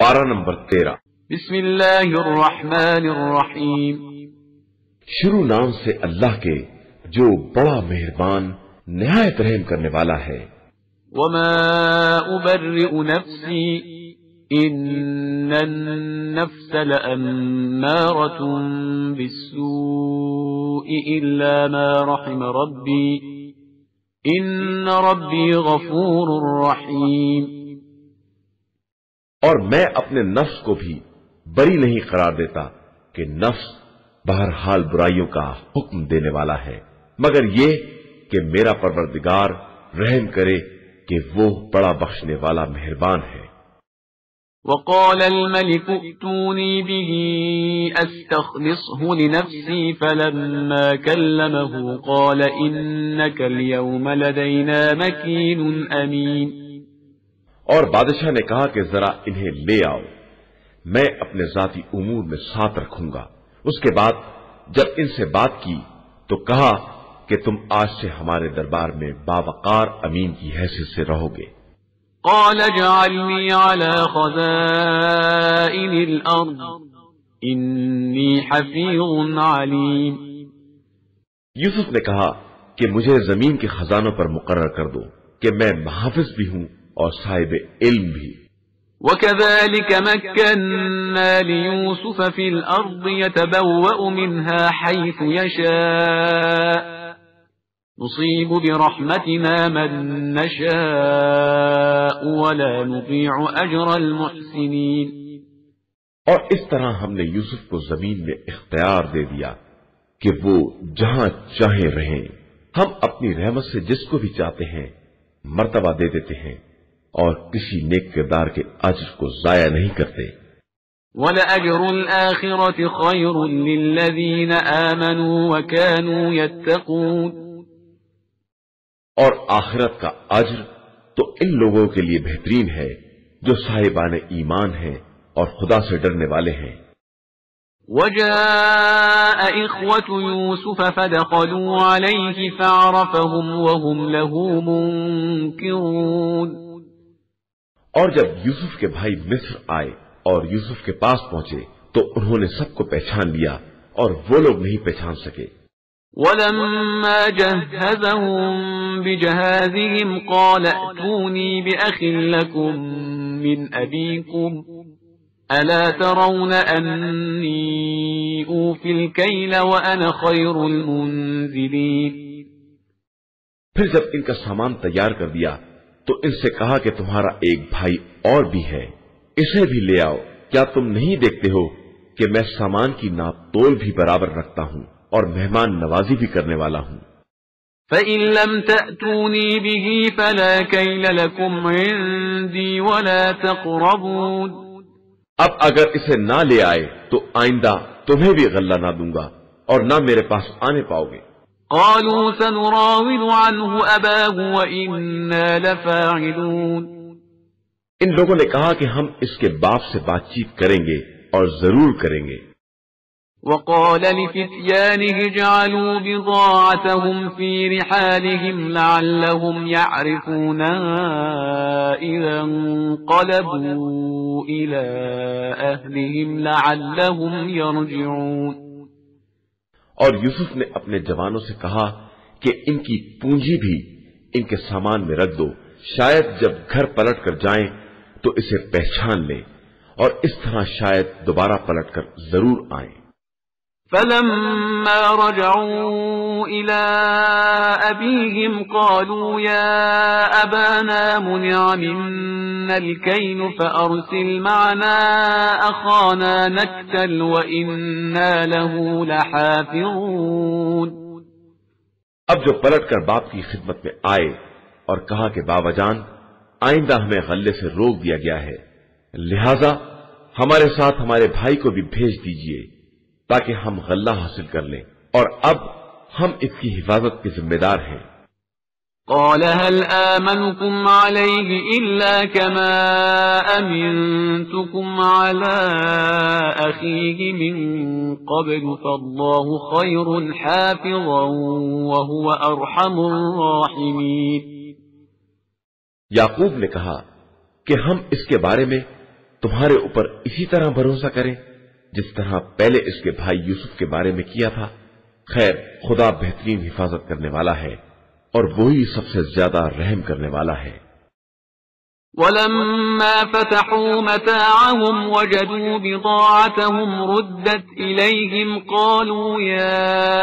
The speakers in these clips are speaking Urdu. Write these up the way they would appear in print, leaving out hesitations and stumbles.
پارہ نمبر 13۔ بسم اللہ الرحمن الرحیم۔ شروع نام سے اللہ کے جو بڑا مہربان نہایت رحم کرنے والا ہے۔ وما ابرئ نفسی ان النفس لأمارة بالسوء الا ما رحم ربی ان ربی غفور رحیم۔ اور میں اپنے نفس کو بھی بری نہیں قرار دیتا کہ نفس بہرحال برائیوں کا حکم دینے والا ہے، مگر یہ کہ میرا پروردگار رحم کرے کہ وہ بڑا بخشنے والا مہربان ہے۔ وقال الملك ائتوني به استخلصه لنفسي فلما كلمه قال انك اليوم لدينا مكين امين۔ اور بادشاہ نے کہا کہ ذرا انہیں لے آؤ، میں اپنے ذاتی امور میں ساتھ رکھوں گا۔ اس کے بعد جب ان سے بات کی تو کہا کہ تم آج سے ہمارے دربار میں باوقار امین کی حیثیت سے رہو گے۔ قال اجعلني على خزائن الارض انی حفیظ علیم۔ یوسف نے کہا کہ مجھے زمین کے خزانوں پر مقرر کر دو کہ میں محافظ بھی ہوں اور صاحب علم بھی۔ وكذلك مكنا ليوسف في الأرض يتبوأ منها حيث يشاء نصيب برحمتنا من نشاء ولا نضيع أجر المحسنين۔ اور اس طرح ہم نے یوسف کو زمین میں اختیار دے دیا کہ وہ جہاں چاہیں رہیں، ہم اپنی رحمت سے جس کو بھی چاہتے ہیں مرتبہ دے دیتے ہیں اور کسی نیک کردار کے اجر کو ضائع نہیں کرتے۔ وَلَأَجْرُ الْآخِرَةِ خَيْرٌ لِلَّذِينَ آمَنُوا وَكَانُوا يَتَّقُونَ۔ اور آخرت کا اجر تو ان لوگوں کے لیے بہترین ہے جو صاحبان ایمان ہیں اور خدا سے ڈرنے والے ہیں۔ وجاء إخوة يوسف فدخلوا عليه فعرفهم وهم له منكرون۔ اور جب یوسف کے بھائی مصر آئے اور یوسف کے پاس پہنچے تو انہوں نے سب کو پہچان لیا اور وہ لوگ نہیں پہچان سکے۔ وَلَمَّا جَهَّزَهُم بِجَهَازِهِمْ قَالَ ائْتُونِي بِأَخٍ لَّكُم مِّنْ أَبِيكُمْ أَلَا تَرَوْنَ أَنِّي أُوفِي الْكَيْلَ وَأَنَا خَيْرُ الْمُنزِلِينَ۔ پھر جب ان کا سامان تیار کر دیا تو ان سے کہا کہ تمہارا ایک بھائی اور بھی ہے، اسے بھی لے آؤ۔ کیا تم نہیں دیکھتے ہو کہ میں سامان کی ناپ تول بھی برابر رکھتا ہوں اور مہمان نوازی بھی کرنے والا ہوں۔ فَإِن لَّمْ تَأْتُونِي بِهِ فَلَا كَيْلَ لَكُمْ عِندِي وَلَا تَقْرَبُونَ۔ اب اگر اسے نہ لے آئے تو آئندہ تمہیں بھی غلہ نہ دوں گا اور نہ میرے پاس آنے پاؤ گے۔ قالوا سنراود عنه أباه وإنا لفاعلون۔ ان لوگوں نے کہا کہ ہم اس کے باپ سے بات چیت کریں گے اور ضرور کریں گے۔ وقال لفتيانه اجعلوا بضاعتهم في رحالهم لعلهم يعرفونها إذا انقلبوا إلى أهلهم لعلهم يرجعون۔ اور یوسف نے اپنے جوانوں سے کہا کہ ان کی پونجی بھی ان کے سامان میں رکھ دو، شاید جب گھر پلٹ کر جائیں تو اسے پہچان لیں اور اس طرح شاید دوبارہ پلٹ کر ضرور آئیں۔ فلما رجعوا إلى أبيهم قالوا يا أبانا منع منا الكيل فأرسل معنا أخانا نكتل وإنا له لحافظون۔ اب جو پلٹ کر باپ کی خدمت میں آئے اور کہا کہ بابا جان آئندہ ہمیں غلے سے روک دیا گیا ہے، لہذا ہمارے ساتھ ہمارے بھائی کو بھی بھیج دیجئے تاکہ ہم غلہ حاصل کر لیں، اور اب ہم اس کی حفاظت کے ذمہ دار ہیں۔ قال هل آمنكم عليه إلا كما أمنتكم على أخيه من قبل فالله خير حافظا وهو أرحم الراحمين۔ یعقوب نے کہا کہ ہم اس کے بارے میں تمہارے اوپر اسی طرح بھروسہ کریں جس طرح پہلے اس کے بھائی یوسف کے بارے میں کیا تھا؟ خیر، خدا بہترین حفاظت کرنے والا ہے اور وہی سب سے زیادہ رحم کرنے والا ہے۔ ولما فتحوا متاعهم وجدوا بضاعتهم ردت إليهم قالوا يا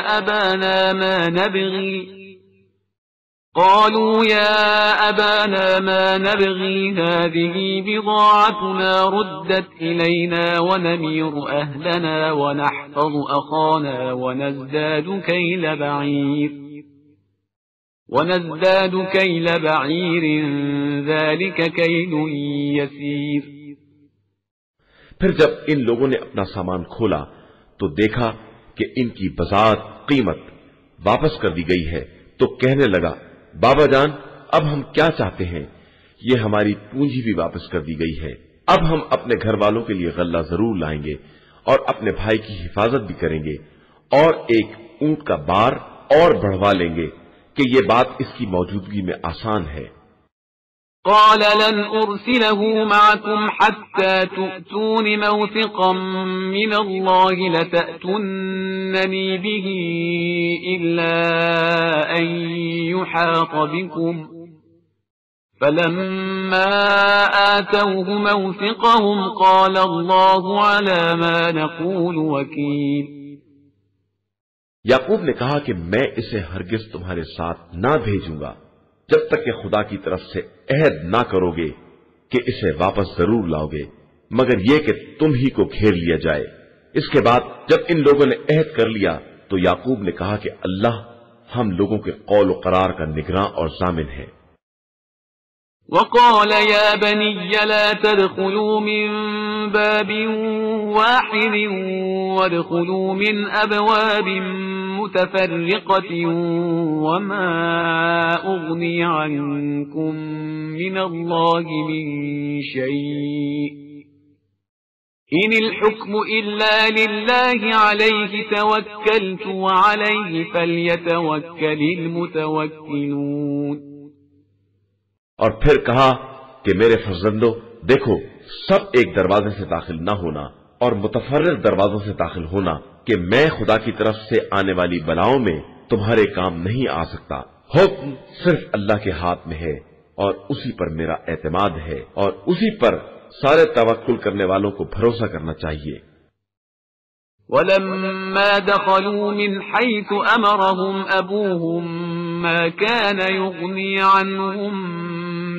أبانا ما نبغي هذه بضاعتنا ردت إلينا ونمير أهلنا ونحفظ أخانا ونزداد كيل بعير ذلك كيل يسير۔ پھر جب ان لوگوں نے اپنا سامان کھولا تو دیکھا کہ ان کی بضاعت قیمت واپس کر دی گئی ہے، تو کہنے لگا بابا جان اب ہم کیا چاہتے ہیں، یہ ہماری پونجی بھی واپس کر دی گئی ہے، اب ہم اپنے گھر والوں کے لیے غلہ ضرور لائیں گے اور اپنے بھائی کی حفاظت بھی کریں گے اور ایک اونٹ کا بار اور بڑھوا لیں گے کہ یہ بات اس کی موجودگی میں آسان ہے۔ قال لن أرسله معكم حتى تؤتون موثقا من الله لتأتونني به إلا أن يحاط بكم، فلما آتوه موثقهم قال الله على ما نقول وكيل۔ یعقوب نے کہا کہ میں اسے ہرگز تمہارے ساتھ نہ بھیجوں گا جب تک کہ خدا کی طرف سے عہد نہ کرو گے کہ اسے واپس ضرور لاؤ گے، مگر یہ کہ تم ہی کو گھیر لیا جائے۔ اس کے بعد جب ان لوگوں نے عہد کر لیا تو یعقوب نے کہا کہ اللہ ہم لوگوں کے قول و قرار کا نگراں اور ضامن ہے۔ وقال يا بني لا تدخلوا من باب واحد وادخلوا من أبواب متفرقة وما أغني عنكم من الله من شيء إن الحكم إلا لله عليه توكلت وعليه فليتوكل المتوكلون۔ اور پھر کہا کہ میرے فرزندو دیکھو، سب ایک دروازے سے داخل نہ ہونا اور متفرق دروازوں سے داخل ہونا کہ میں خدا کی طرف سے آنے والی بلاؤں میں تمہارے کام نہیں آ سکتا۔ حکم صرف اللہ کے ہاتھ میں ہے اور اسی پر میرا اعتماد ہے اور اسی پر سارے توکل کرنے والوں کو بھروسہ کرنا چاہیے۔ ولما دخلوا من حيث أمرهم أبوهم ما كان يغني عنهم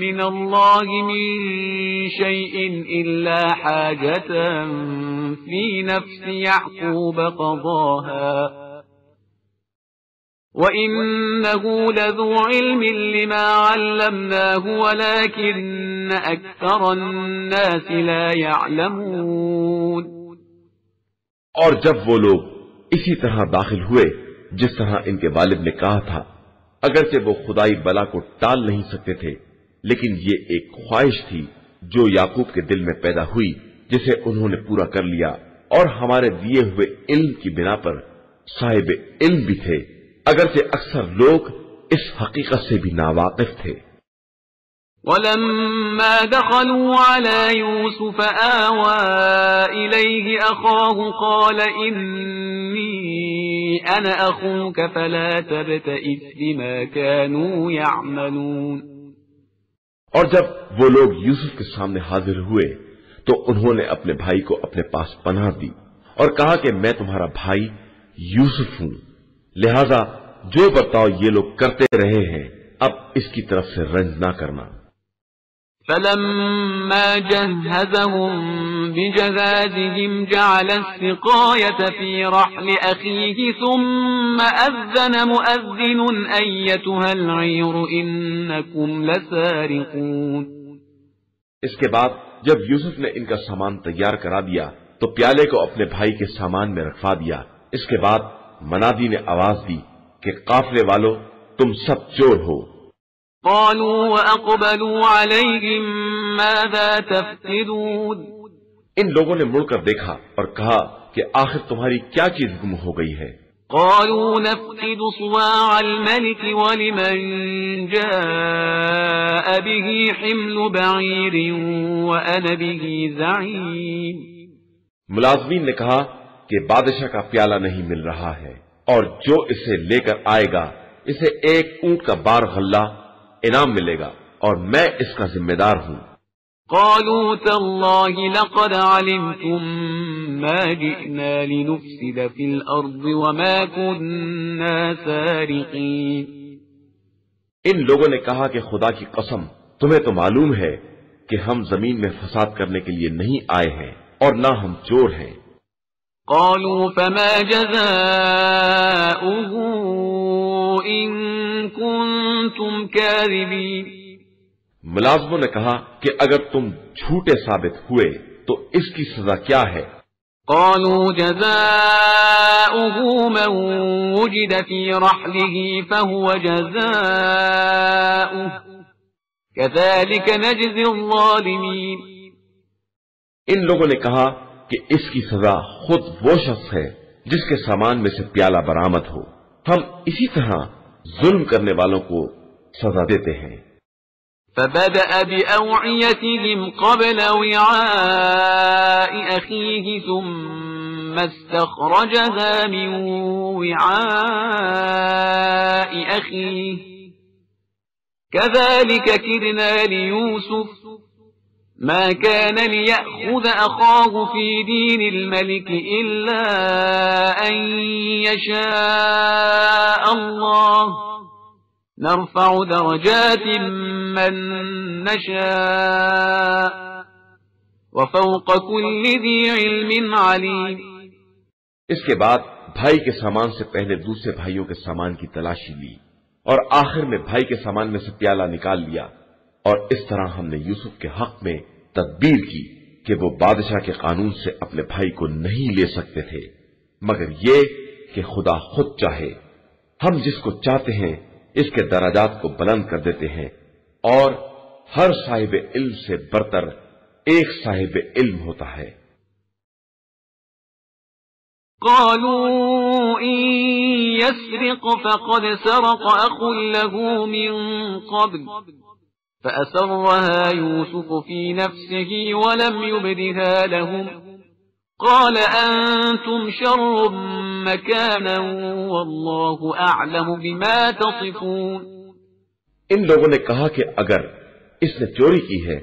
من الله من شيء إلا حاجة في نفس يعقوب قضاها وإنه لذو علم لما علمناه ولكن أكثر الناس لا يعلمون۔ اور جب وہ لوگ اسی طرح داخل ہوئے جس طرح ان کے والد نے کہا تھا، اگرچہ وہ خدائی بلا کو ٹال نہیں سکتے تھے، لیکن یہ ایک خواہش تھی جو یعقوب کے دل میں پیدا ہوئی جسے انہوں نے پورا کر لیا، اور ہمارے دیے ہوئے علم کی بنا پر صاحب علم بھی تھے، اگرچہ اکثر لوگ اس حقیقت سے بھی ناواقف تھے۔ ولما دخلوا على يوسف آوى إليه أخاه قال إني أنا أخوك فلا تبتئس بما كانوا يعملون۔ اور جب وہ لوگ یوسف کے سامنے حاضر ہوئے تو انہوں نے اپنے بھائی کو اپنے پاس پناہ دی اور کہا کہ میں تمہارا بھائی یوسف ہوں، لہذا جو برتاؤ یہ لوگ کرتے رہے ہیں اب اس کی طرف سے رنج نہ کرنا۔ فلما جهزهم بجهازهم جعل السقاية في رحل أخيه ثم أذن مؤذن أيتها العير إنكم لسارقون۔ اس کے بعد جب یوسف نے ان کا سامان تیار کرا دیا تو پیالے کو اپنے بھائی کے سامان میں رکھوا دیا۔ اس کے بعد منادی نے آواز دی کہ قافلے والو تم سب چور ہو۔ قالوا وأقبلوا عليهم ماذا تفقدون۔ ان لوگوں نے مڑ کر دیکھا اور کہا کہ آخر تمہاری کیا چیز گم ہو گئی ہے؟ قالوا نفقد صواع الملك ولمن جاء به حمل بعير وأنا به زعيم. ملازمین نے کہا کہ بادشاہ کا پیالہ نہیں مل رہا ہے، اور جو اسے لے کر آئے گا اسے ایک اونٹ کا بار غلہ انعام ملے گا، اور میں اس کا ذمہ دار ہوں. قالوا تالله لقد علمتم ما جئنا لنفسد في الأرض وما كنا سارقين. ان لوگوں نے کہا کہ خدا کی قسم تمہیں تو معلوم ہے کہ ہم زمین میں فساد کرنے کے لیے نہیں آئے ہیں اور نہ ہم چور ہیں. قالوا فما جزاؤه إن كنتم كاذبين. ملازموں نے کہا کہ اگر تم جھوٹے ثابت ہوئے تو اس کی سزا کیا ہے؟ قالوا جزاؤه من وجد في رحله فهو جزاؤه كذلك نجزي الظالمين. ان لوگوں نے کہا کہ اس کی سزا خود وہ شخص ہے جس کے سامان میں سے پیالہ برآمد ہو، ہم اسی طرح ظلم کرنے والوں کو سزا دیتے ہیں. فبدأ بأوعيتهم قبل وعاء أخيه ثم استخرجها من وعاء أخيه كذلك كدنا ليوسف ما كان ليأخذ أخاه في دين الملك إلا أن يشاء الله نرفع درجات من نشاء وفوق كل ذي علم عليم. اس کے بعد بھائی کے سامان سے پہلے دوسرے بھائیوں کے سامان کی تلاشی لی اور آخر میں بھائی کے سامان میں سے پیالہ نکال لیا، اور اس طرح ہم نے یوسف کے حق میں تدبیر کی کہ وہ بادشاہ کے قانون سے اپنے بھائی کو نہیں لے سکتے تھے مگر یہ کہ خدا خود چاہے. ہم جس کو چاہتے ہیں اس کے درجات کو بلند کر دیتے ہیں، اور ہر صاحب علم سے برتر ایک صاحب علم ہوتا ہے. قالوا إن يسرق فقد سرق أخ له من قبل فأسرها يوسف في نفسه ولم يبدها لهم قال أنتم شر مكانا والله أعلم بما تصفون. ان لوگوں نے کہا کہ اگر اس نے چوری کی ہے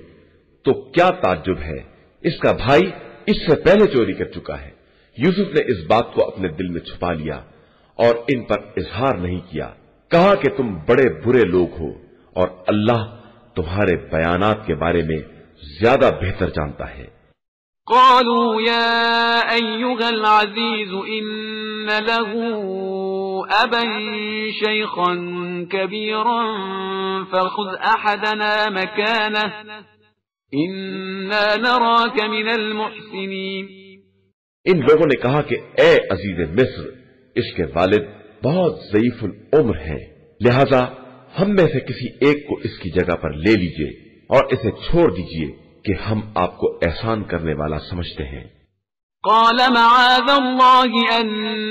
تو کیا تعجب ہے، اس کا بھائی اس سے پہلے چوری کر چکا ہے. یوسف نے اس بات کو اپنے دل میں چھپا لیا اور ان پر اظہار نہیں کیا. کہا کہ تم بڑے برے لوگ ہو اور اللہ تمہارے بیانات کے بارے میں زیادہ بہتر جانتا ہے. قالوا يا أيها العزيز إن له أبا شيخا كبيرا فخذ أحدنا مكانه إنا نراك من المحسنين. ان لوگوں نے کہا کہ اے عزیز مصر، اس کے والد بہت ضعیف العمر ہیں، لہذا ہم میں سے کسی ایک کو اس کی جگہ پر لے لیجئے اور اسے چھوڑ دیجئے کہ ہم آپ کو احسان کرنے والا سمجھتے ہیں. قال معاذ الله أن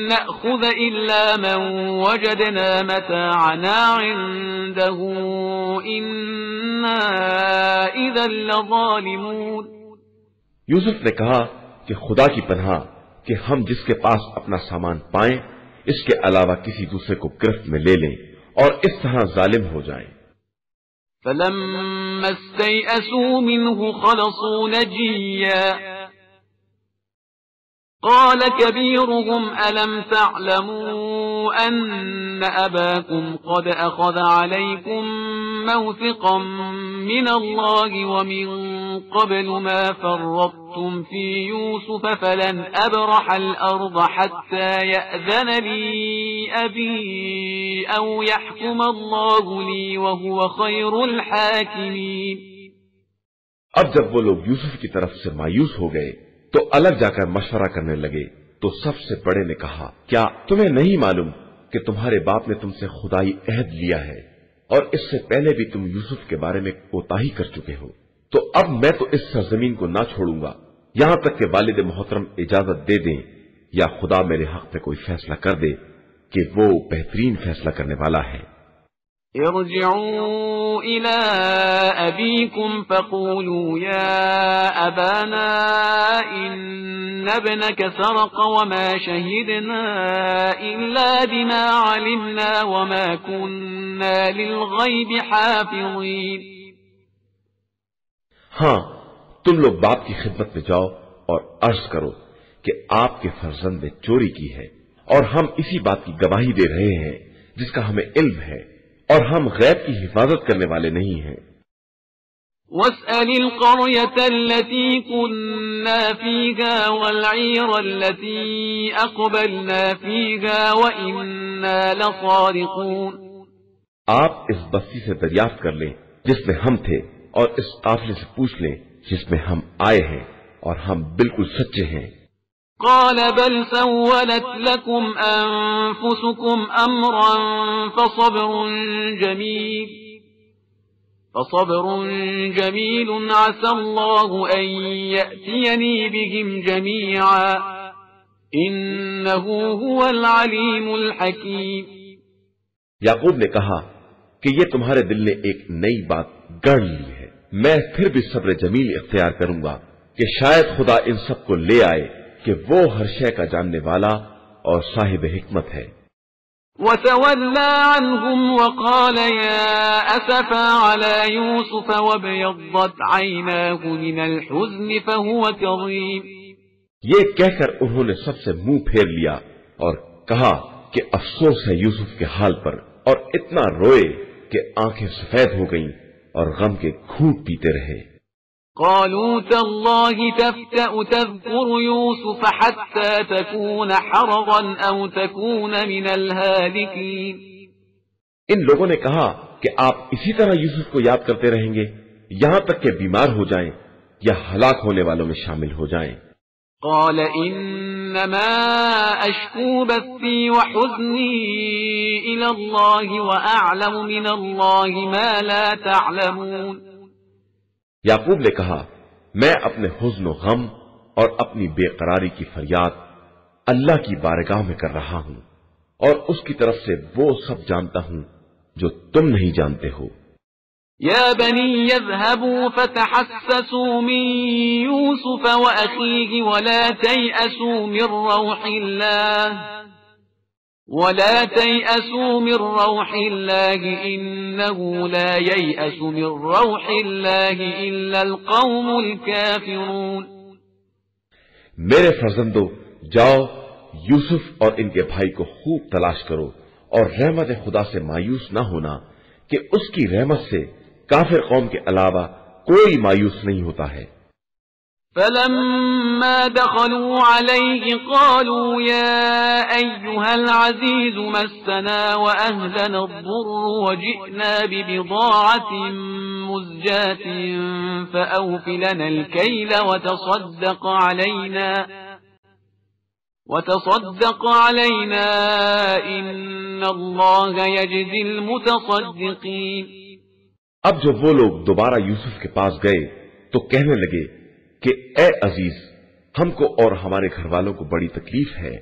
نأخذ إلا من وجدنا متاعنا عنده إنا إذا لظالمون. یوسف نے کہا کہ خدا کی پناہ کہ ہم جس کے پاس اپنا سامان پائیں اس کے علاوہ کسی دوسرے کو گرفت میں لے لیں اور اس طرح ظالم ہو جائیں. فلما استيئسوا منه خلصوا نجيا قال كبيرهم ألم تعلموا أن أباكم قد أخذ عليكم موثقا من الله ومن قبل ما فرطتم في يوسف فلن أبرح الأرض حتى يأذن لي أبي أو يحكم الله لي وهو خير الحاكمين. اب جب وہ لوگ یوسف کی طرف سے مایوس ہو گئے تو الگ جا کر مشورہ کرنے لگے. تو سب سے بڑے نے کہا کیا تمہیں نہیں معلوم کہ تمہارے باپ نے تم سے خدائی عہد لیا ہے اور اس سے پہلے بھی تم یوسف کے بارے میں کوتاہی کر چکے ہو. تو اب میں تو اس سرزمین کو نہ چھوڑوں گا یہاں تک کہ والد محترم اجازت دے دیں یا خدا میرے حق میں کوئی فیصلہ کر دے کہ وہ بہترین فیصلہ کرنے والا ہے. ارجعوا إلى أبيكم فقولوا يا أبانا إن ابنك سرق وما شهدنا إلا بما علمنا وما كنا للغيب حافظين. ہاں، تم لوگ باپ کی خدمت میں جاؤ اور عرض کرو کہ آپ کے فرزند نے چوری کی ہے، اور ہم اسی بات کی گواہی دے رہے ہیں جس کا ہمیں علم ہے، اور ہم غیب کی حفاظت کرنے والے نہیں ہیں. واسأل القرية التي كنا فيها والعير التي أقبلنا فيها وإنا لصادقون. آپ اس بستی سے دریافت کر لیں جس میں ہم تھے، اور اس قافلے سے پوچھ لیں جس میں ہم آئے ہیں، اور ہم بالکل سچے ہیں. قال بل سولت لكم أنفسكم أمرا فصبر جميل عسى الله أن يأتيني بهم جميعا إنه هو العليم الحكيم. یعقوب نے کہا کہ یہ تمہارے دل نے ایک نئی بات گڑھ لی ہے، میں پھر بھی صبر جمیل اختیار کروں گا کہ شاید خدا ان سب کو لے آئے کہ وہ ہر شے کا جاننے والا اور صاحب حکمت ہے. وتولى عنهم وقال يا أسفا على يوسف وابيضت عيناه من الحزن فهو كظيم. یہ کہہ کر انہوں نے سب سے منہ پھیر لیا اور کہا کہ افسوس ہے یوسف کے حال پر، اور اتنا روئے کہ آنکھیں سفید ہو گئیں اور غم کے گھونٹ پیتے رہے. قالوا تالله تفتأ تذكر يوسف حتى تكون حرضا أو تكون من الهالكين. ان لوگوں نے کہا کہ آپ اسی طرح یوسف کو یاد کرتے رہیں گے یہاں تک کہ بیمار ہو جائیں یا ہلاک ہونے والوں میں شامل ہو جائیں. قال انما اشكو بثي وحزني الى الله واعلم من الله ما لا تعلمون. یعقوب نے کہا میں اپنے حزن و غم اور اپنی بے قراری کی فریاد اللہ کی بارگاہ میں کر رہا ہوں، اور اس کی طرف سے وہ سب جانتا ہوں جو تم نہیں جانتے ہو. يا بني يذهبوا فتحسسوا من يوسف وأخيه ولا تيأسوا من روح الله إنه لا ييأس من روح الله إلا القوم الكافرون. میرے فرزندو، جاؤ یوسف اور ان کے بھائی کو خوب تلاش کرو، اور رحمت خدا سے مایوس نہ ہونا کہ اس کی رحمت سے کافر قوم کے علاوہ کوئی مایوس نہیں ہوتا ہے. فلما دخلوا عليه قالوا يا أيها العزيز مسنا وأهلنا الضر وجئنا ببضاعة مزجاة فأوف لنا الكيل وتصدق علينا إن الله يجزي المتصدقين. اب جب وہ لوگ دوبارہ یوسف کے پاس گئے تو کہنے لگے کہ اے عزیز، ہم کو اور ہمارے گھر والوں کو بڑی تکلیف ہے،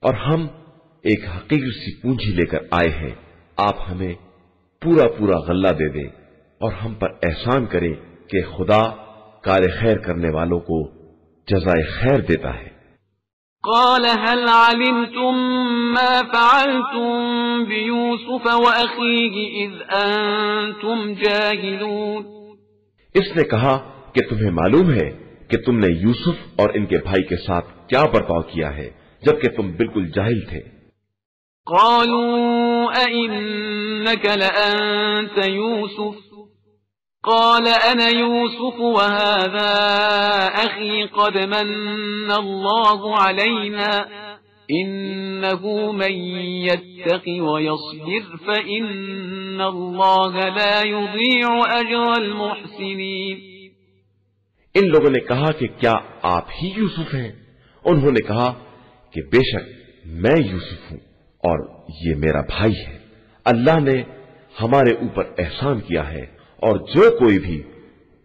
اور ہم ایک حقیر سی پونجی لے کر آئے ہیں. آپ ہمیں پورا پورا غلہ دے دیں اور ہم پر احسان کریں کہ خدا کار خیر کرنے والوں کو جزائے خیر دیتا ہے. قال هل علمتم ما فعلتم بيوسف وأخيه إذ أنتم جاهلون. اس نے کہا کہ تمہیں معلوم ہے کہ تم نے یوسف اور ان کے بھائی کے ساتھ کیا برتاؤ کیا ہے جبکہ تم بالکل جاہل تھے. قالوا أئنك لأنت يوسف قال أنا يوسف وهذا أخي قد من الله علينا إنه من يتق ويصبر فإن الله لا يضيع أجر المحسنين. ان لوگوں نے کہا کہ کیا آپ ہی یوسف ہیں؟ انہوں نے کہا کہ بے شک میں یوسف ہوں اور یہ میرا بھائی ہے. اللہ نے ہمارے اوپر احسان کیا ہے، اور جو کوئی بھی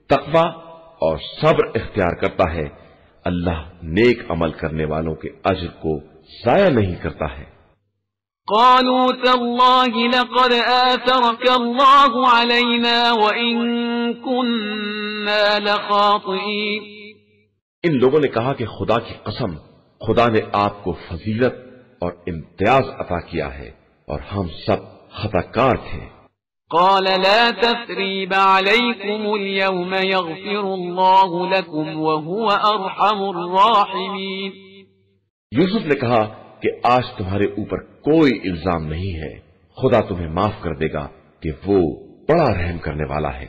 تقوی اور صبر اختیار کرتا ہے اللہ نیک عمل کرنے والوں کے اجر کو ضائع نہیں کرتا ہے. قالوا تالله لقد آثرك الله علينا وإن كنا لخاطئين۔ ان لوگوں نے کہا کہ خدا کی قسم، خدا نے آپ کو فضیلت اور امتیاز عطا کیا ہے اور ہم سب خطا کار تھے۔ قال لا تثريب عليكم اليوم يغفر الله لكم وهو أرحم الراحمين۔ یوسف نے کہا کہ آج تمہارے اوپر کوئی الزام نہیں ہے، خدا تمہیں معاف کر دے گا کہ وہ بڑا رحم کرنے والا ہے۔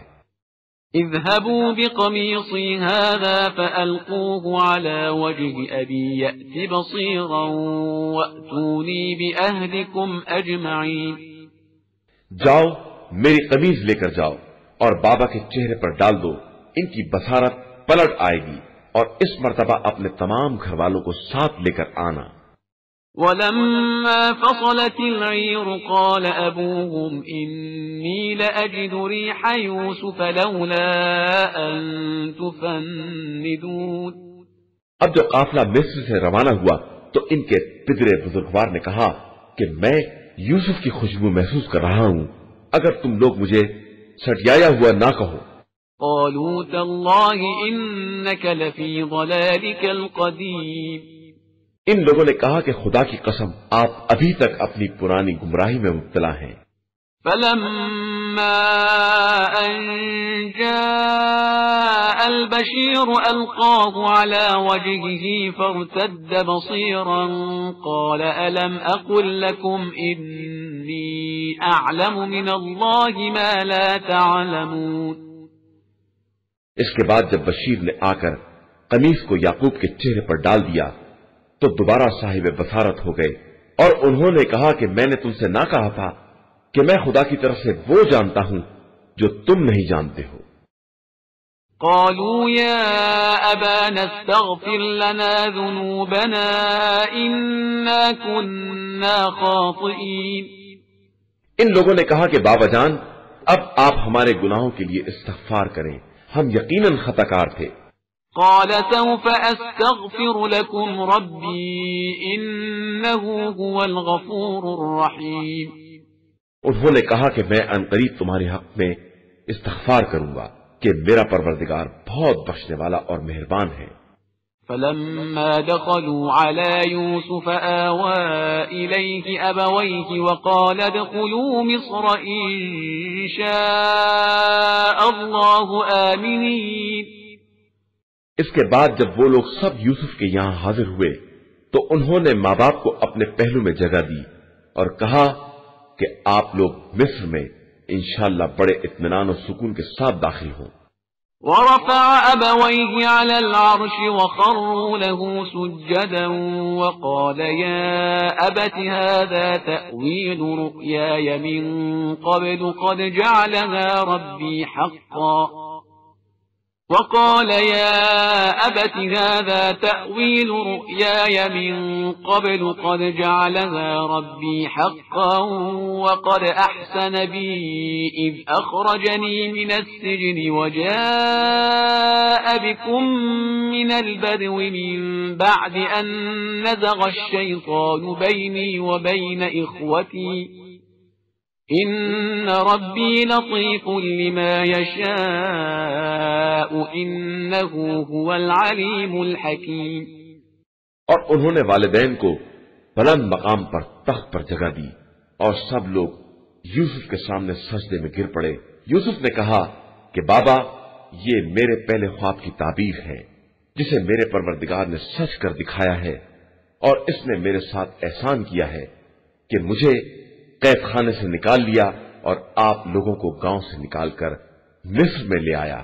اذهبوا بقميصي هذا فألقوه على وجه أبي يأت بصيرا وأتوني بأهلكم أجمعين۔ جاؤ، میری قمیض لے کر جاؤ اور بابا کے چہرے پر ڈال دو، ان کی بصارت پلٹ آئے گی، اور اس مرتبہ اپنے تمام گھر والوں کو ساتھ لے کر آنا۔ ولما فصلت العير قال أبوهم إني لأجد ريح يوسف لولا أن تفندون۔ اب جب قافلہ مصر سے روانہ ہوا تو ان کے پدرے بزرگوار نے کہا کہ میں یوسف کی خوشبو محسوس کر رہا ہوں، اگر تم لوگ مجھے سٹیایا ہوا نہ کہو۔ قالوا تالله إنك لفي ضلالك القديم۔ ان لوگوں نے کہا کہ خدا کی قسم آپ ابھی تک اپنی پرانی گمراہی میں مبتلا ہیں۔ فلما أن جاء البشير ألقاه على وجهه فارتد بصيرا قال ألم أقل لكم إني أعلم من الله ما لا تعلمون۔ اس کے بعد جب بشیر نے آ کر قمیص کو یعقوب کے چہرے پر ڈال دیا تو دوبارہ صاحب بصارت ہو گئے، اور انہوں نے کہا کہ میں نے تم سے نہ کہا تھا کہ میں خدا کی طرف سے وہ جانتا ہوں جو تم نہیں جانتے ہو۔ قالوا يا أبانا استغفر لنا ذنوبنا إنا كنا خاطئين۔ ان لوگوں نے کہا کہ بابا جان اب آپ ہمارے گناہوں کے لیے استغفار کریں، ہم یقیناً خطا کار تھے۔ قال سوف أستغفر لكم ربي إنه هو الغفور الرحيم۔ انہوں نے کہا کہ میں عنقریب تمہارے حق میں استغفار کروں گا کہ میرا پروردگار بہت بخشنے والا اور مہربان ہے۔ فلما دخلوا على يوسف آوى إليه أبويه وقال ادخلوا مصر إن شاء الله آمنين۔ اس کے بعد جب وہ لوگ سب یوسف کے یہاں حاضر ہوئے تو انہوں نے ماں باپ کو اپنے پہلو میں جگہ دی اور کہا کہ آپ لوگ مصر میں انشاءاللہ بڑے اطمینان و سکون کے ساتھ داخل ہوں۔ ورفع أبويه على العرش وخروا له سجدا وقال يا أبت هذا تأويل رؤياي من قبل قد جعلها ربي حقا وقال يا أبت هذا تأويل رؤياي من قبل قد جعلها ربي حقا وقد أحسن بي إذ أخرجني من السجن وجاء بكم من البدو من بعد أن نزغ الشيطان بيني وبين إخوتي إن ربي لطيف لما يشاء إنه هو العليم الحكيم۔ اور انہوں نے والدین کو بلند مقام پر تخت پر جگہ دی اور سب لوگ یوسف کے سامنے سجدے میں گر پڑے۔ یوسف نے کہا کہ بابا یہ میرے پہلے خواب کی تعبیر ہے جسے میرے پروردگار نے سچ کر دکھایا ہے، اور اس نے میرے ساتھ احسان کیا ہے کہ مجھے قید خانے سے نکال لیا اور آپ لوگوں کو گاؤں سے نکال کر مصر میں لے آیا،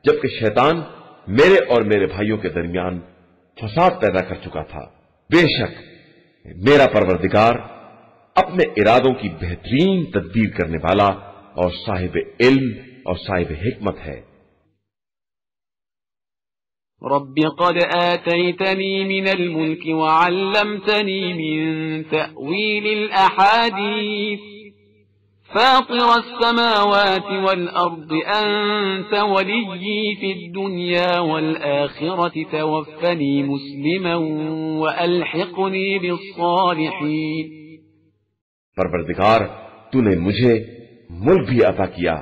جبکہ شیطان میرے اور میرے بھائیوں کے درمیان فساد پیدا کر چکا تھا۔ بے شک میرا پروردگار اپنے ارادوں کی بہترین تدبیر کرنے والا اور صاحب علم اور صاحب حکمت ہے۔ رب قد آتيتني من الملك وعلمتني من تأويل الأحاديث فاطر السماوات والأرض أنت وليي في الدنيا والآخرة توفني مسلما وألحقني بالصالحين۔ پروردگار تو نے مجھے ملک بھی عطا کیا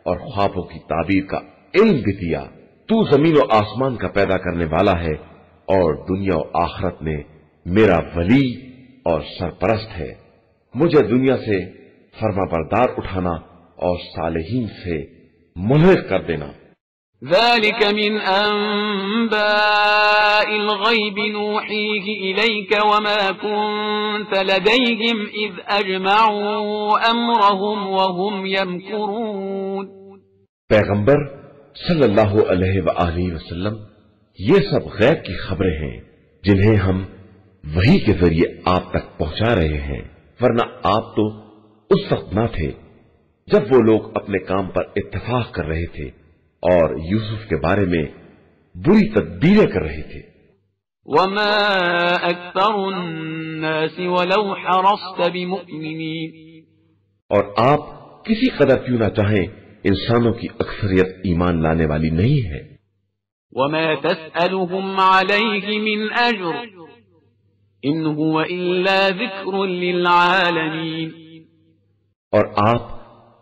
اور خوابوں کی تعبیر کا علم بھی دیا. تو زمین و آسمان کا پیدا کرنے والا ہے اور دنیا و آخرت میں میرا ولی اور سرپرست ہے. مجھے دنیا سے فرما بردار اٹھانا اور صالحین سے ملحق کر دینا. ذلك من أنباء الغيب نوحيه إليك وما كنت لديهم إذ أجمعوا أمرهم وهم يمكرون. پیغمبر صلی اللہ علیہ وآلہ وسلم یہ سب غیب کی خبریں ہیں جنہیں ہم وحی کے ذریعے آپ تک پہنچا رہے ہیں، ورنہ آپ تو اس وقت نہ تھے جب وہ لوگ اپنے کام پر اتفاق کر رہے تھے اور یوسف کے بارے میں بری تدبیریں کر رہے تھے. وما أكثر الناس ولو حرصت بمؤمنين. اور آپ کسی قدر کیوں نہ چاہیں انسانوں کی اکثریت ایمان لانے والی نہیں ہے. وما تسألهم عليه من أجر إن هو إلا ذكر للعالمين. اور آپ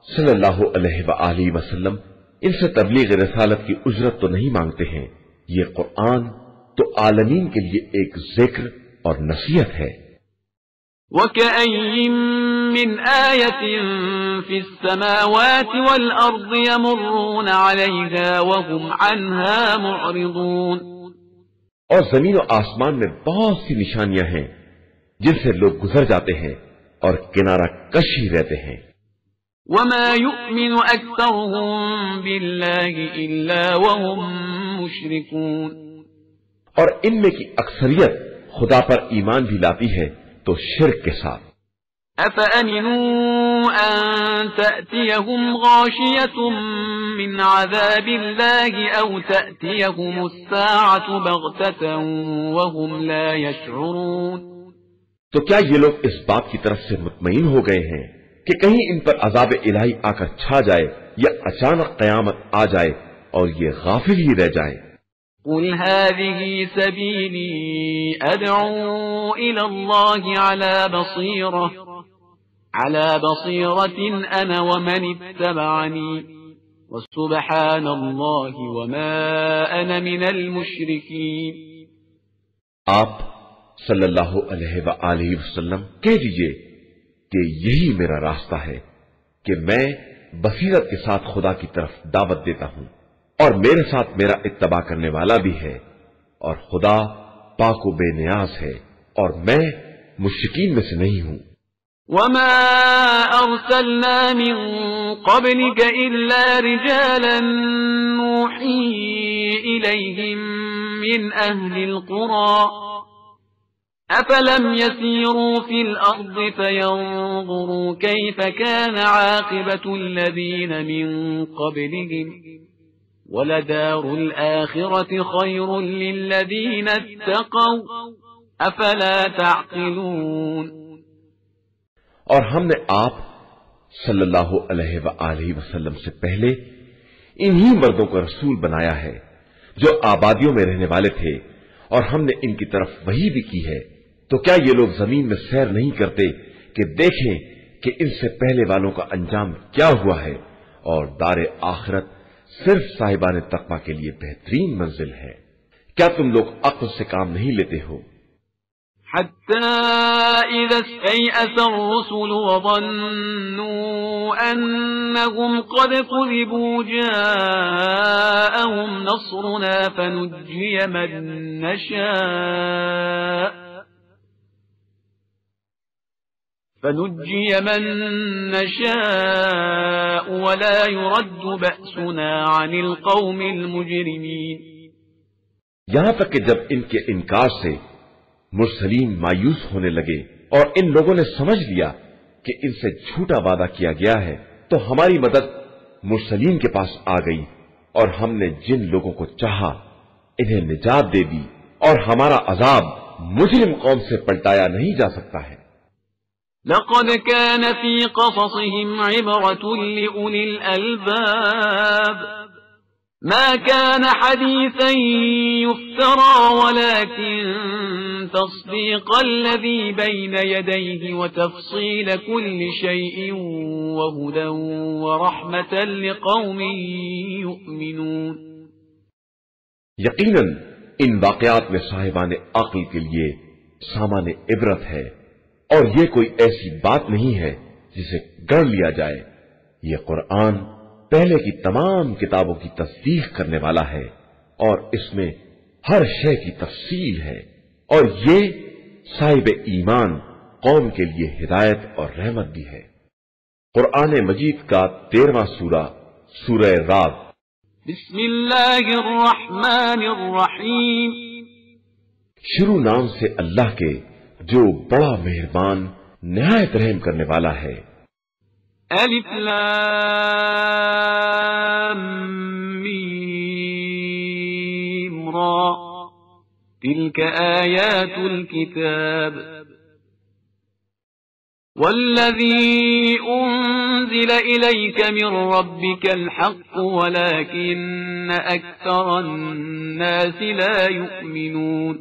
صلی اللہ علیہ وآلہ وسلم ان سے تبلیغ رسالت کی اجرت تو نہیں مانگتے ہیں، یہ قرآن تو عالمین کے لیے ایک ذکر اور نصیحت ہے. وَكَأَيٍّ مِّنْ آيَةٍ فِي السَّمَاوَاتِ وَالْأَرْضِ يَمُرُّونَ عَلَيْهَا وَهُمْ عَنْهَا مُعْرِضُونَ. اور زمین و آسمان میں بہت سی نشانیاں ہیں جن سے لوگ گزر جاتے ہیں اور کنارہ کش ہی رہتے ہیں. وَمَا يُؤْمِنُ أَكْثَرُهُم بِاللَّهِ إِلَّا وَهُم مُشْرِكُونَ. اور ان میں کی اکثریت خدا پر ایمان بھی لاتی ہے تو شرک کے ساتھ. أَفَأَمِنُوا أَن تَأْتِيَهُمْ غَاشِيَةٌ مِّنْ عَذَابِ اللَّهِ أَوْ تَأْتِيَهُمُ السَّاعَةُ بَغْتَةً وَهُمْ لَا يَشْعُرُونَ. تو کیا یہ لوگ اس بات کی طرف سے مطمئن ہو گئے ہیں کہ کہیں ان پر عذاب الہی آ کر چھا جائے یا اچانک قیامت آ جائے اور یہ غافل ہی رہ جائیں؟ قل هذه سبيلي أدعو إلى الله على بصيرة أنا ومن اتبعني وسبحان الله وما أنا من المشركين. آپ صلی اللہ علیہ وآلہ وسلم کہہ دیجئے کہ یہی میرا راستہ ہے کہ میں بصیرت کے ساتھ خدا کی طرف دعوت دیتا ہوں اور میرے ساتھ میرا اتباع کرنے والا بھی ہے، اور خدا پاک و بے نیاز ہے اور میں مشرکین میں سے نہیں ہوں. وما أرسلنا من قبلك إلا رجالا نوحي إليهم من أهل القرى أفلم يسيروا في الأرض فينظروا كيف كان عاقبة الذين من قبلهم وَلَدَارُ الْآخِرَةِ خَيْرٌ لِلَّذِينَ اتَّقَوْا أَفَلَا تَعْقِلُونَ. اور ہم نے آپ صلی اللہ علیہ وآلہ وسلم سے پہلے انہی مردوں کو رسول بنایا ہے جو آبادیوں میں رہنے والے تھے، اور ہم نے ان کی طرف وحی بھی کی ہے. تو کیا یہ لوگ زمین میں سیر نہیں کرتے کہ دیکھیں کہ ان سے پہلے والوں کا انجام کیا ہوا ہے، اور دار آخرت صرف صاحبان تقویٰ کے لیے بہترین منزل ہے. کیا تم لوگ عقل سے کام نہیں لیتے ہو؟ حتى إذا استيأس الرسل وظنوا أنهم قد كذبوا جاءهم نصرنا فنجي من نشاء ولا يرد بأسنا عن القوم المجرمين. یہاں تک کہ جب ان کے انکار سے مرسلین مایوس ہونے لگے اور ان لوگوں نے سمجھ لیا کہ ان سے جھوٹا وعدہ کیا گیا ہے، تو ہماری مدد مرسلین کے پاس آ گئی اور ہم نے جن لوگوں کو چاہا انہیں نجات دے دی، اور ہمارا عذاب مجرم قوم سے پلٹایا نہیں جا سکتا ہے. لقد كان في قصصهم عبرة لأولي الألباب ما كان حديثا يفترى ولكن تصديق الذي بين يديه وتفصيل كل شيء وهدى ورحمة لقوم يؤمنون. یقیناً ان واقعات میں صاحبان عقل کے لیے سامان عبرت ہے، اور یہ کوئی ایسی بات نہیں ہے جسے گڑھ لیا جائے. یہ قرآن پہلے کی تمام کتابوں کی تصدیق کرنے والا ہے، اور اس میں ہر شے کی تفصیل ہے، اور یہ صاحب ایمان قوم کے لیے ہدایت اور رحمت بھی ہے. قرآن مجید کا 13واں سورہ سورہ رعد. بسم اللہ الرحمن الرحیم. شروع نام سے اللہ کے جو بڑا مہربان نہایت رحم کرنے والا ہے. الف لام میم را تلك آیات الكتاب والذي أنزل إليك من ربك الحق ولكن أكثر الناس لا يؤمنون.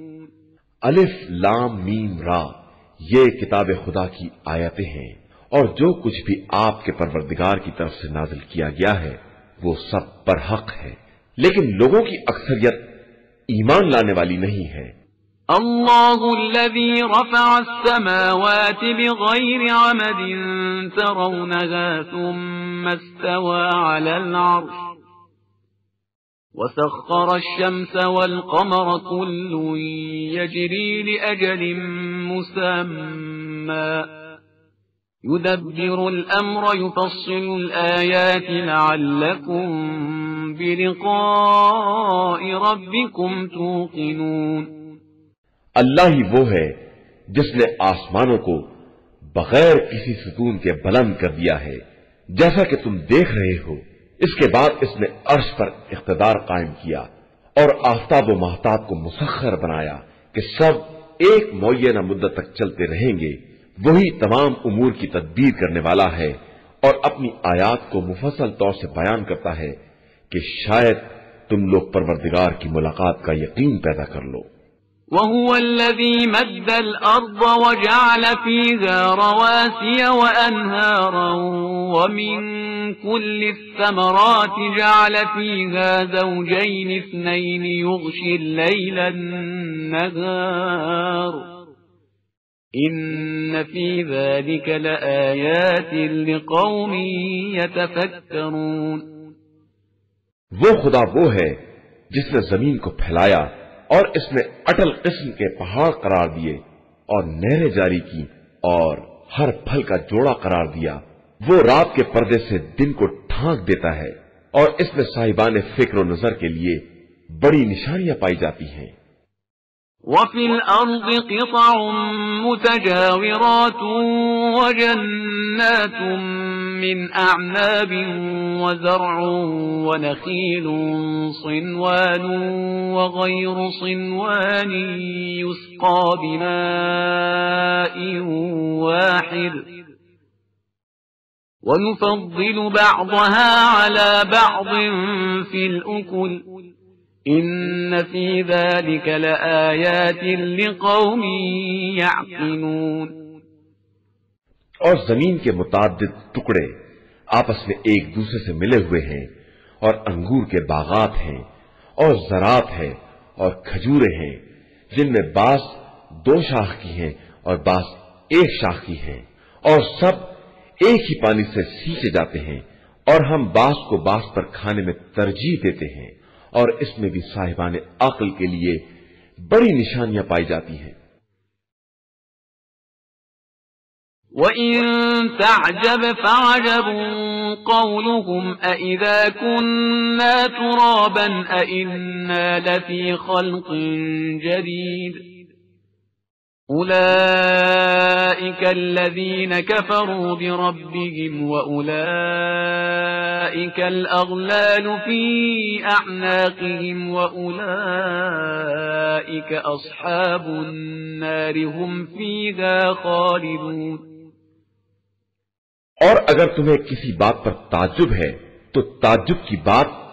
الف لام میم را یہ کتاب خدا کی آیتیں ہیں، اور جو کچھ بھی آپ کے پروردگار کی طرف سے نازل کیا گیا ہے وہ سب برحق ہے، لیکن لوگوں کی اکثریت ایمان لانے والی نہیں ہے. اللہ الذي رفع السماوات بغير عمد ترونها ثم استوى على العرش وسخر الشمس والقمر كل يجري لأجل مسمى يدبر الأمر يفصل الآيات لعلكم بلقاء ربكم توقنون. اللہ ہی وہ ہے جس نے آسمانوں کو بغیر کسی ستون کے بلند کر دیا ہے جیسا کہ تم دیکھ رہے ہو. اس کے بعد اس نے عرش پر اقتدار قائم کیا اور آفتاب و مہتاب کو مسخر بنایا کہ سب ایک معینہ مدت تک چلتے رہیں گے. وہی تمام امور کی تدبیر کرنے والا ہے اور اپنی آیات کو مفصل طور سے بیان کرتا ہے کہ شاید تم لوگ پروردگار کی ملاقات کا یقین پیدا کر لو. وهو الذي مد الأرض وجعل فيها رواسي وأنهارا ومن كل الثمرات جعل فيها زوجين اثنين يغشي الليل النهار إن في ذلك لآيات لقوم يتفكرون. وہ خدا وہ ہے جس نے زمین کو پھیلایا اور اس میں اٹل قسم کے پہاڑ قرار دیے اور نہریں جاری کی اور ہر پھل کا جوڑا قرار دیا. وہ رات کے پردے سے دن کو ڈھانک دیتا ہے اور اس میں صاحبان فکر و نظر کے لیے بڑی نشانیاں پائی جاتی ہیں. وفي الأرض قطع متجاورات وجنات من أعناب وزرع ونخيل صنوان وغير صنوان يسقى بماء واحد ونفضل بعضها على بعض في الأكل إن في ذلك لآيات لقوم يعقلون. اور زمین کے متعدد ٹکڑے آپس میں ایک دوسرے سے ملے ہوئے ہیں، اور انگور کے باغات ہیں اور زراعت ہے اور کھجورے ہیں جن میں بعض 2 شاخ کی ہیں اور بعض 1 شاخ کی ہیں، اور سب ایک ہی پانی سے سینچے جاتے ہیں، اور ہم بعض کو بعض پر کھانے میں ترجیح دیتے ہیں، اور اس میں بھی صاحبان عقل کے لیے بڑی نشانیاں پائی جاتی ہیں. وَإِن تَعْجَبْ فَعَجَبٌ قَوْلُهُمْ أَإِذَا كُنَّا تُرَابًا أَإِنَّا لَفِي خَلْقٍ جَدِيدٍ أُولَئِكَ الَّذِينَ كَفَرُوا بِرَبِّهِمْ وَأُولَئِكَ الْأَغْلَالُ فِي أَعْنَاقِهِمْ وَأُولَئِكَ أَصْحَابُ النَّارِ هُمْ فِيهَا خَالِدُونَ. اور اگر تمہیں کسی بات پر تعجب ہے تو تعجب کی بات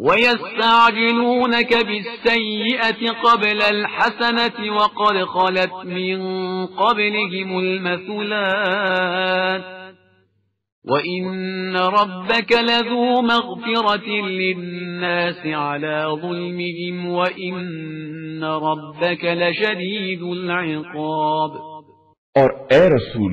وَيَسْتَعْجِلُونَكَ بِالسَّيِّئَةِ قَبْلَ الْحَسَنَةِ وَقَدْ خَلَتْ مِنْ قَبْلِهِمُ الْمَثُلَاتُ وَإِنَّ رَبَّكَ لَذُو مَغْفِرَةٍ لِلنَّاسِ عَلَى ظُلْمِهِمْ وَإِنَّ رَبَّكَ لَشَدِيدُ الْعِقَابِ۔ اور اے رسول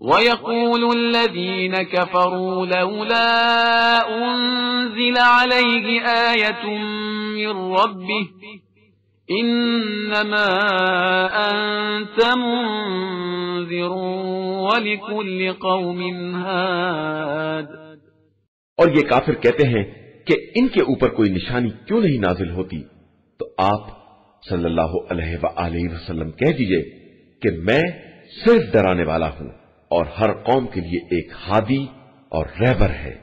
وَيَقُولُ الَّذِينَ كَفَرُوا لَوْلَا أُنزِلَ عَلَيْهِ آيَةٌ مِّن رَّبِّهِ إِنَّمَا أَنتَ مُنذِرٌ وَلِكُلِّ قَوْمٍ هَادٍ۔ اور یہ کافر کہتے ہیں کہ ان کے اوپر کوئی نشانی کیوں نہیں نازل ہوتی؟ تو آپ صلی اللہ علیہ وسلم کہہ دیجئے کہ میں صرف ڈرانے والا ہوں اور ہر قوم کے لیے ایک ہادی اور رہبر ہے۔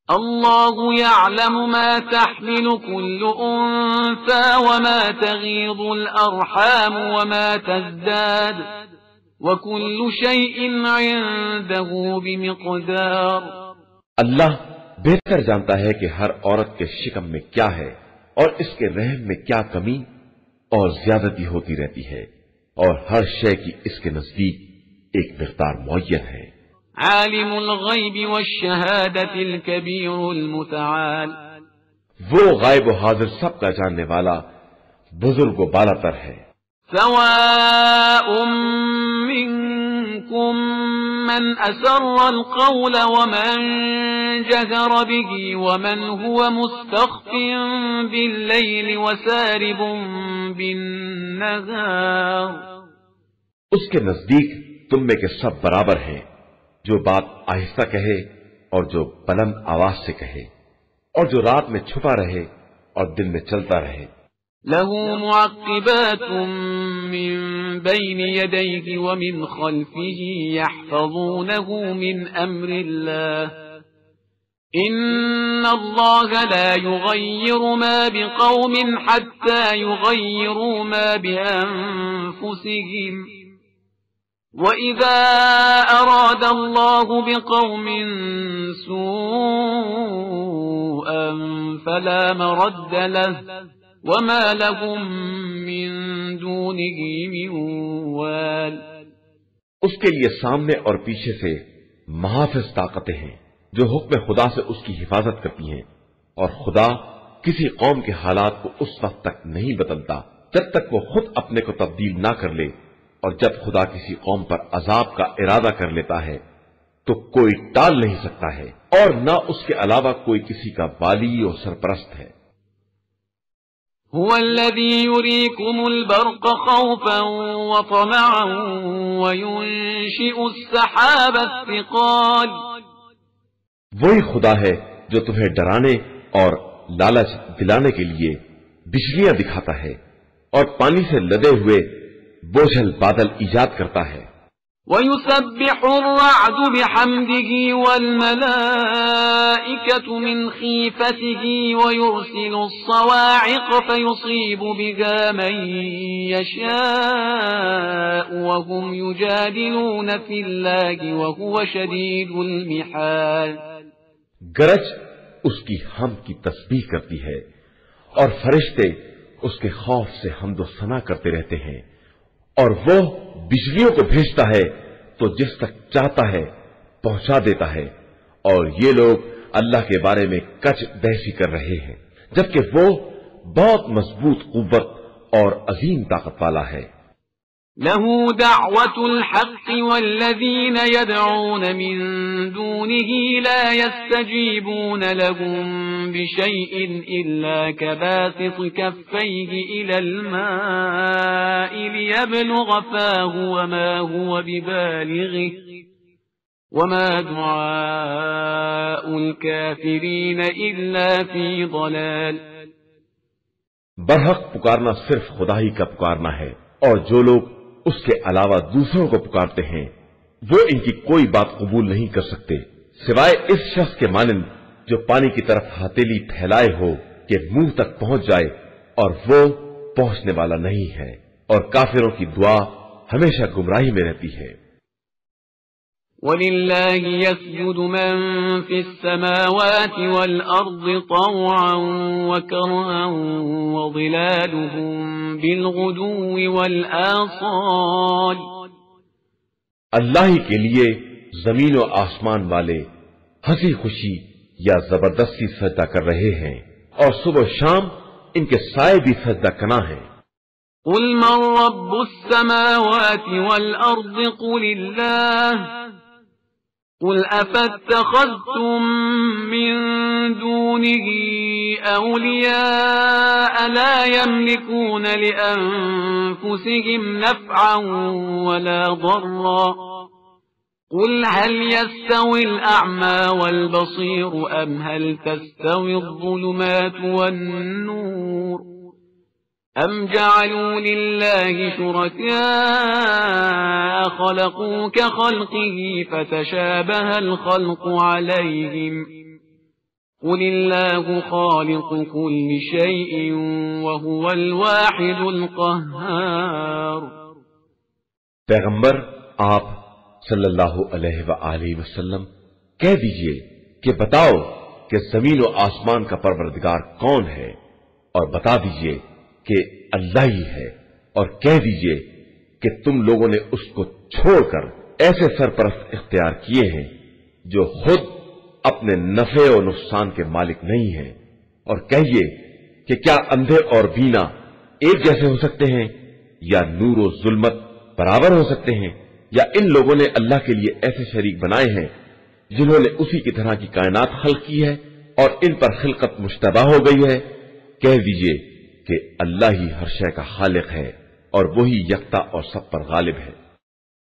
اللہ يعلم ما تحمل كل انثى وما تغيض الارحام وما تزداد وكل شيء عنده بمقدار۔ اللہ بہتر جانتا ہے کہ ہر عورت کے شکم میں کیا ہے اور اس کے رحم میں کیا کمی اور زیادتی ہوتی رہتی ہے، اور ہر شے کی اس کے نزدیک ایک مقدار معین ہے۔ عالم الغیب والشہادۃ الکبیر المتعال، وہ غائب و حاضر سب کا جاننے والا بزرگ و بالا تر ہے۔ سواء منکم من اسر القول ومن جهر به ومن هو مستخف باللیل وسارب بالنهار۔ اس کے نزدیک تم میں کے سب برابر ہیں، جو بات آہستہ کہے اور جو بلند آواز سے کہے، اور جو رات میں چھپا رہے اور دن میں چلتا رہے۔ له معقبات من بين يديه ومن خلفه يحفظونه من أمر الله إن الله لا يغير ما بقوم حتى يغيروا ما بأنفسهم وَإِذَا أَرَادَ اللَّهُ بِقَوْمٍ سُوءًا فَلَا مَرَدَّ لَهُ وَمَا لَهُم مِّن دُونِهِ مِن وَالٍ۔ اس کے لیے سامنے اور پیچھے سے محافظ طاقتیں ہیں جو حکم خدا سے اس کی حفاظت کرتی ہیں، اور خدا کسی قوم کے حالات کو اس وقت تک نہیں بدلتا جب تک وہ خود اپنے کو تبدیل نہ کر لے، اور جب خدا کسی قوم پر عذاب کا ارادہ کر لیتا ہے تو کوئی ٹال نہیں سکتا ہے، اور نہ اس کے علاوہ کوئی کسی کا والی اور سرپرست ہے۔ هو الذي يريكم البرق خوفا وطمعا وينشئ السحاب الثقال۔ وہی خدا ہے جو تمہیں ڈرانے اور لالچ دلانے کے لیے بجلیاں دکھاتا ہے اور پانی سے لدے ہوئے بوجھل بادل ایجاد کرتا ہے۔ وَيُسَبِّحُ الرَّعْدُ بِحَمْدِهِ وَالْمَلَائِكَةُ مِنْ خِيفَتِهِ وَيُرْسِلُ الصَّوَاعِقَ فَيُصِيبُ بِهَا مَن يَشَاءُ وَهُمْ يُجَادِلُونَ فِي اللَّهِ وَهُوَ شَدِيدُ الْمِحَالِ۔ گرج اس کی حمد کی تسبیح کرتی ہے اور فرشتے اس کے خوف سے حمد و ثنا کرتے رہتے ہیں، اور وہ بجلیوں کو بھیجتا ہے تو جس تک چاہتا ہے پہنچا دیتا ہے، اور یہ لوگ اللہ کے بارے میں کچ بحثی کر رہے ہیں جبکہ وہ بہت مضبوط قوت اور عظیم طاقت والا ہے۔ له دعوة الحق والذين يدعون من دونه لا يستجيبون لهم بشيء إلا كباسط كفيه إلى الماء ليبلغ فاه وما هو ببالغه وما دعاء الكافرين إلا في ضلال. برحق پکارنا صرف خدا ہی کا پکارنا ہے، اور جو لوگ اس کے علاوہ دوسروں کو پکارتے ہیں وہ ان کی کوئی بات قبول نہیں کر سکتے سوائے اس شخص کے مانند جو پانی کی طرف ہتھیلی پھیلائے ہو کہ منہ تک پہنچ جائے اور وہ پہنچنے والا نہیں ہے، اور کافروں کی دعا ہمیشہ گمراہی میں رہتی ہے. وَلِلَّهِ يَسْجُدُ مَن فِي السَّمَاوَاتِ وَالْأَرْضِ طَوْعًا وَكَرْهًا وَظِلَالُهُم بِالْغُدُوِّ وَالْآصَالِ. اللہ ہی کے لیے زمین و آسمان والے ہنسی خوشی یا زبردستی سجدہ کر رہے ہیں، اور صبح و شام ان کے سائے بھی سجدہ کنا ہیں. قُلْ مَن رَّبُّ السَّمَاوَاتِ وَالْأَرْضِ قُلِ اللَّهُ قُلْ أَفَاتَّخَذْتُم مِّن دُونِهِ أَوْلِيَاءَ لَا يَمْلِكُونَ لِأَنفُسِهِمْ نَفْعًا وَلَا ضَرًّا قُلْ هَلْ يَسْتَوِي الْأَعْمَى وَالْبَصِيرُ أَمْ هَلْ تَسْتَوِي الظُّلُمَاتُ وَالنُّورُ أَمْ جَعَلُوا لِلَّهِ شُرَكَاءَ خَلَقُوا كَخَلْقِهِ فَتَشَابَهَ الْخَلْقُ عَلَيْهِمْ قُلِ اللَّهُ خَالِقُ كُلِّ شَيْءٍ وَهُوَ الْوَاحِدُ الْقَهَّارُ. پیغمبر آپ صلی اللہ علیہ وآلہ وسلم کہہ دیجئے کہ بتاؤ کہ زمین و آسمان کا پروردگار کون ہے، اور بتا دیجئے کہ اللہ ہی ہے، اور کہہ دیجئے کہ تم لوگوں نے اس کو چھوڑ کر ایسے سرپرست اختیار کیے ہیں جو خود اپنے نفع و نقصان کے مالک نہیں ہیں، اور کہیے کہ کیا اندھے اور بینا ایک جیسے ہو سکتے ہیں، یا نور و ظلمت برابر ہو سکتے ہیں، یا ان لوگوں نے اللہ کے لیے ایسے شریک بنائے ہیں جنہوں نے اسی کی طرح کی کائنات خلق کی ہے اور ان پر خلقت مشتبہ ہو گئی ہے. کہہ دیجئے کہ اللہ ہی ہر شے کا خالق ہے اور وہی یکتا اور سب پر غالب ہے.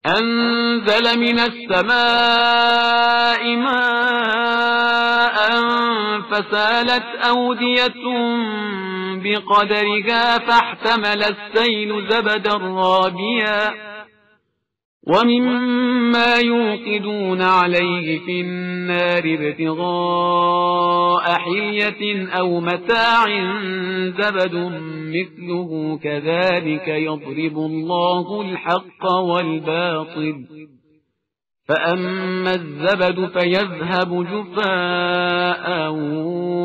انزل من السماء ماء فسالت اودية بقدرها فاحتمل السيل زبدا رابيا ومما يوقدون عليه في النار ابتغاء حلية أو متاع زبد مثله كذلك يضرب الله الحق والباطل فأما الزبد فيذهب جفاء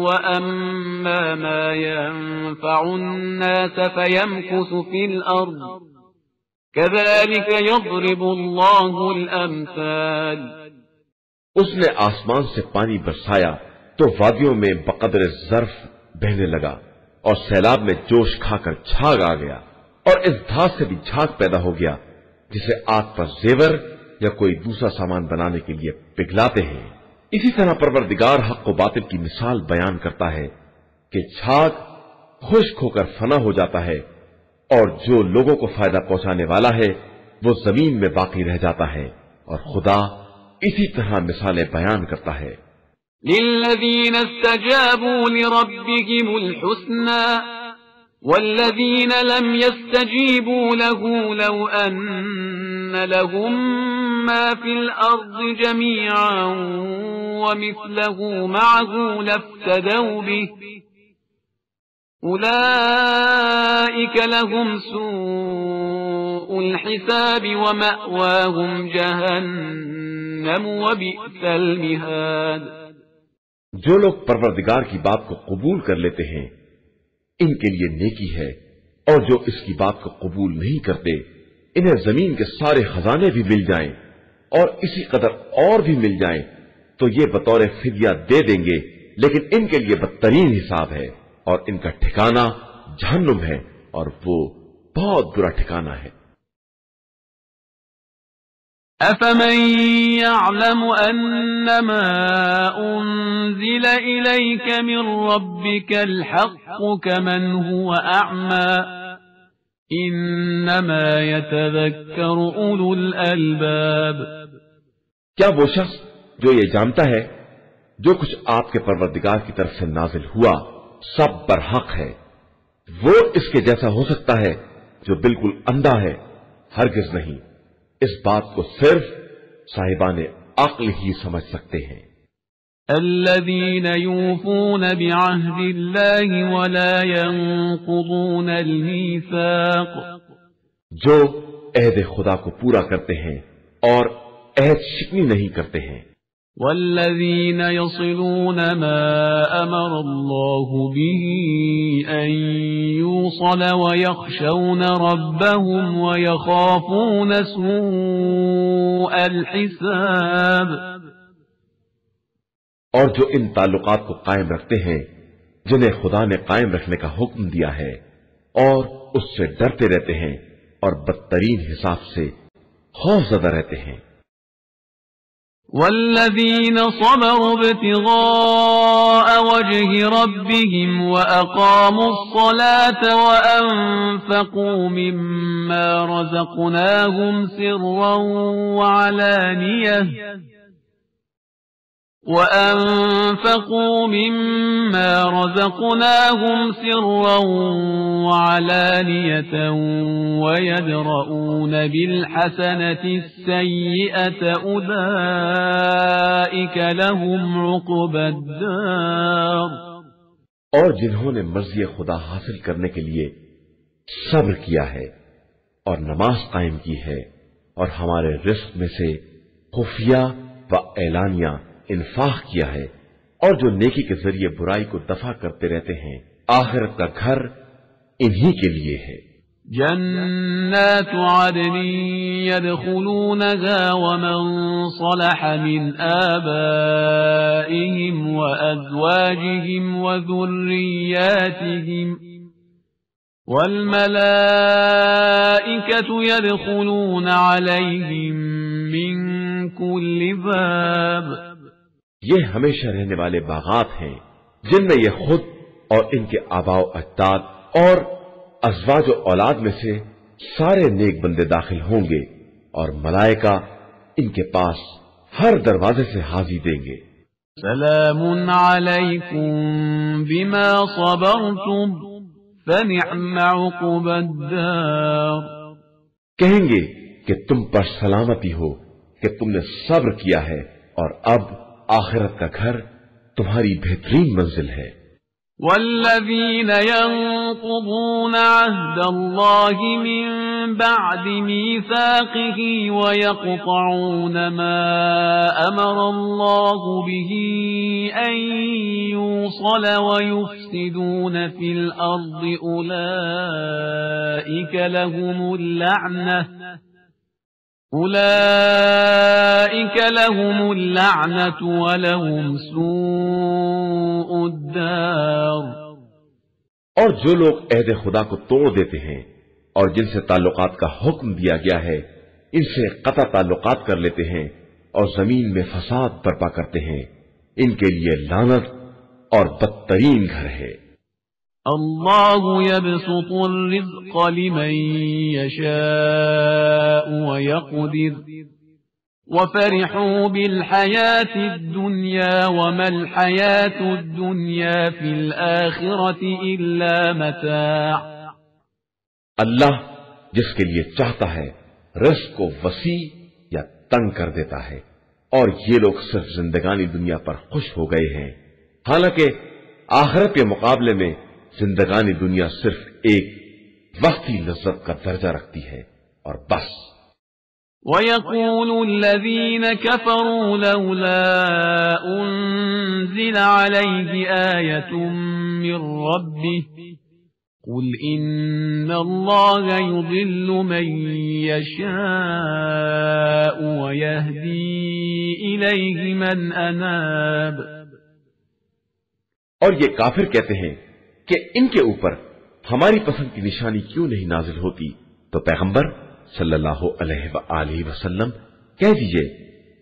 وأما ما ينفع الناس فيمكث في الأرض كذلك يضرب الله الأمثال. اس نے آسمان سے پانی برسایا تو وادیوں میں بقدر ظرف بہنے لگا اور سیلاب میں جوش کھا کر جھاگ آ گیا، اور اس دھاس سے بھی جھاگ پیدا ہو گیا جسے آگ پر زیور یا کوئی دوسرا سامان بنانے کے لیے پگھلاتے ہیں. اسی طرح پروردگار حق و باطل کی مثال بیان کرتا ہے کہ جھاگ خشک ہو کر فنا ہو جاتا ہے، اور جو لوگوں کو فائدہ پہنچانے والا ہے وہ زمین میں باقی رہ جاتا ہے، اور خدا اسی طرح مثالیں بیان کرتا ہے. للذین استجابوا لربهم الحسنى والذین لم يستجیبوا له لو ان لهم ما في الارض جميعا ومثله معه لافتدوا به أولئك لهم سوء الحساب ومأواهم جهنم وبئس المهاد. جو لوگ پروردگار کی بات کو قبول کر لیتے ہیں ان کے لیے نیکی ہے، اور جو اس کی بات کو قبول نہیں کرتے انہیں زمین کے سارے خزانے بھی مل جائیں اور اسی قدر اور بھی مل جائیں تو یہ بطور فدیہ دے دیں گے، لیکن ان کے لیے بدترین حساب ہے، اور ان کا ٹھکانہ جہنم ہے، اور وہ بہت برا ٹھکانہ ہے. أفمن يعلم أنما أنزل إليك من ربك الحق كمن هو أعمى إنما يتذكر أولو الألباب. کیا وہ شخص جو یہ جانتا ہے جو کچھ آپ کے پروردگار کی طرف سے نازل ہوا سب برحق ہے، وہ اس کے جیسا ہو سکتا ہے جو بالکل اندھا ہے؟ ہرگز نہیں. اس بات کو صرف صاحبان عقل ہی سمجھ سکتے ہیں. الذين يوفون بعهد الله ولا ينقضون الميثاق. جو عہد خدا کو پورا کرتے ہیں اور عہد شکنی نہیں کرتے ہیں. والذين يصلون ما أمر الله به أن يوصل ويخشون ربهم ويخافون سوء الحساب. اور جو ان تعلقات کو قائم رکھتے ہیں جنہیں خدا نے قائم رکھنے کا حکم دیا ہے اور اس سے ڈرتے رہتے ہیں اور بدترین حساب سے خوف زدہ رہتے ہیں. والذين صبروا ابتغاء وجه ربهم وأقاموا الصلاة وأنفقوا مما رزقناهم سرا وعلانية ويدرؤون بالحسنة السيئة أولئك لهم عقبى الدار. اور جنہوں نے مرضی خدا حاصل کرنے کے لیے صبر کیا ہے اور نماز قائم کی ہے اور ہمارے رزق میں سے خفیہ و اعلانیہ انفاق کیا ہے اور جو نیکی کے ذریعے برائی کو دفع کرتے رہتے ہیں، آخرت کا گھر انہی کے لیے ہے. جنات عدن يدخلونها ومن صلح من آبائهم وأزواجهم وذرياتهم والملائكة يدخلون عليهم من كل باب. یہ ہمیشہ رہنے والے باغات ہیں جن میں یہ خود اور ان کے آباء و اجداد اور ازواج و اولاد میں سے سارے نیک بندے داخل ہوں گے اور ملائکہ ان کے پاس ہر دروازے سے حاضری دیں گے. سلام علیکم بما صبرتم فنعم عقبى الدار. کہیں گے کہ تم پر سلامتی ہو کہ تم نے صبر کیا ہے اور اب آخرت کا گھر تمہاری بہترین منزل ہے. والذين ينقضون عهد الله من بعد ميثاقه ويقطعون ما أمر الله به أن يوصل ويفسدون في الأرض أولئك لهم اللعنة ولهم سوء الدار. اور جو لوگ عہد خدا کو توڑ دیتے ہیں اور جن سے تعلقات کا حکم دیا گیا ہے ان سے قطع تعلقات کر لیتے ہیں اور زمین میں فساد برپا کرتے ہیں، ان کے لیے لعنت اور بدترین گھر ہے. اللہ يبسط الرزق لمن يشاء ويقدر وفرحوا بالحياة الدنيا وما الحياة الدنيا في الآخرة إلا متاع. اللہ جس کے لیے چاہتا ہے رزق کو وسیع یا تنگ کر دیتا ہے، اور یہ لوگ صرف زندگانی دنیا پر خوش ہو گئے ہیں، حالانکہ آخرت کے مقابلے میں زندگانی دنیا صرف ایک وقتی لذت کا درجہ رکھتی ہے اور بس. وَيَقُولُ الَّذِينَ كَفَرُوا لَوْلَا أُنزِلَ عَلَيْهِ آيَةٌ مِّن رَّبِّهِ قُلْ إِنَّ اللَّهَ يُضِلُّ مَن يَشَاءُ وَيَهْدِي إِلَيْهِ مَنْ أَنَابَ. اور یہ کافر کہتے ہیں کہ ان کے اوپر ہماری پسند کی نشانی کیوں نہیں نازل ہوتی، تو پیغمبر صلی اللہ علیہ وآلہ وسلم کہہ دیجئے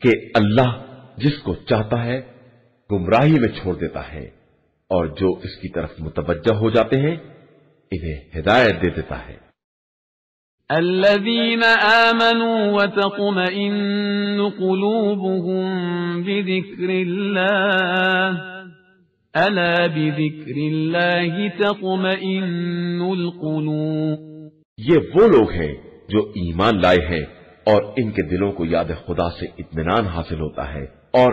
کہ اللہ جس کو چاہتا ہے گمراہی میں چھوڑ دیتا ہے اور جو اس کی طرف متوجہ ہو جاتے ہیں انہیں ہدایت دے دیتا ہے۔ الذين آمنوا وتطمئن قلوبهم بذكر الله ألا بذكر الله تطمئن القلوب۔ یہ وہ لوگ ہیں جو ایمان لائے ہیں اور ان کے دلوں کو یاد خدا سے اطمینان حاصل ہوتا ہے، اور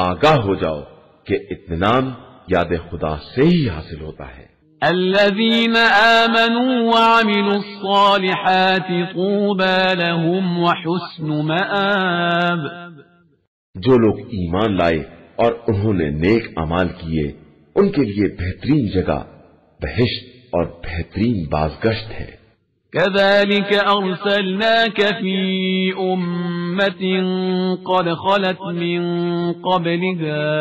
آگاہ ہو جاؤ کہ اطمینان یاد خدا سے ہی حاصل ہوتا ہے۔ الذين آمنوا وعملوا الصالحات طوبى لهم وحسن مآب۔ جو لوگ ایمان لائے اور انہوں نے نیک اعمال کیے ان کے لیے بہترین جگہ بہشت اور بہترین بازگشت ہے۔ كذلك أرسلناك في أمة قد خلت من قبلها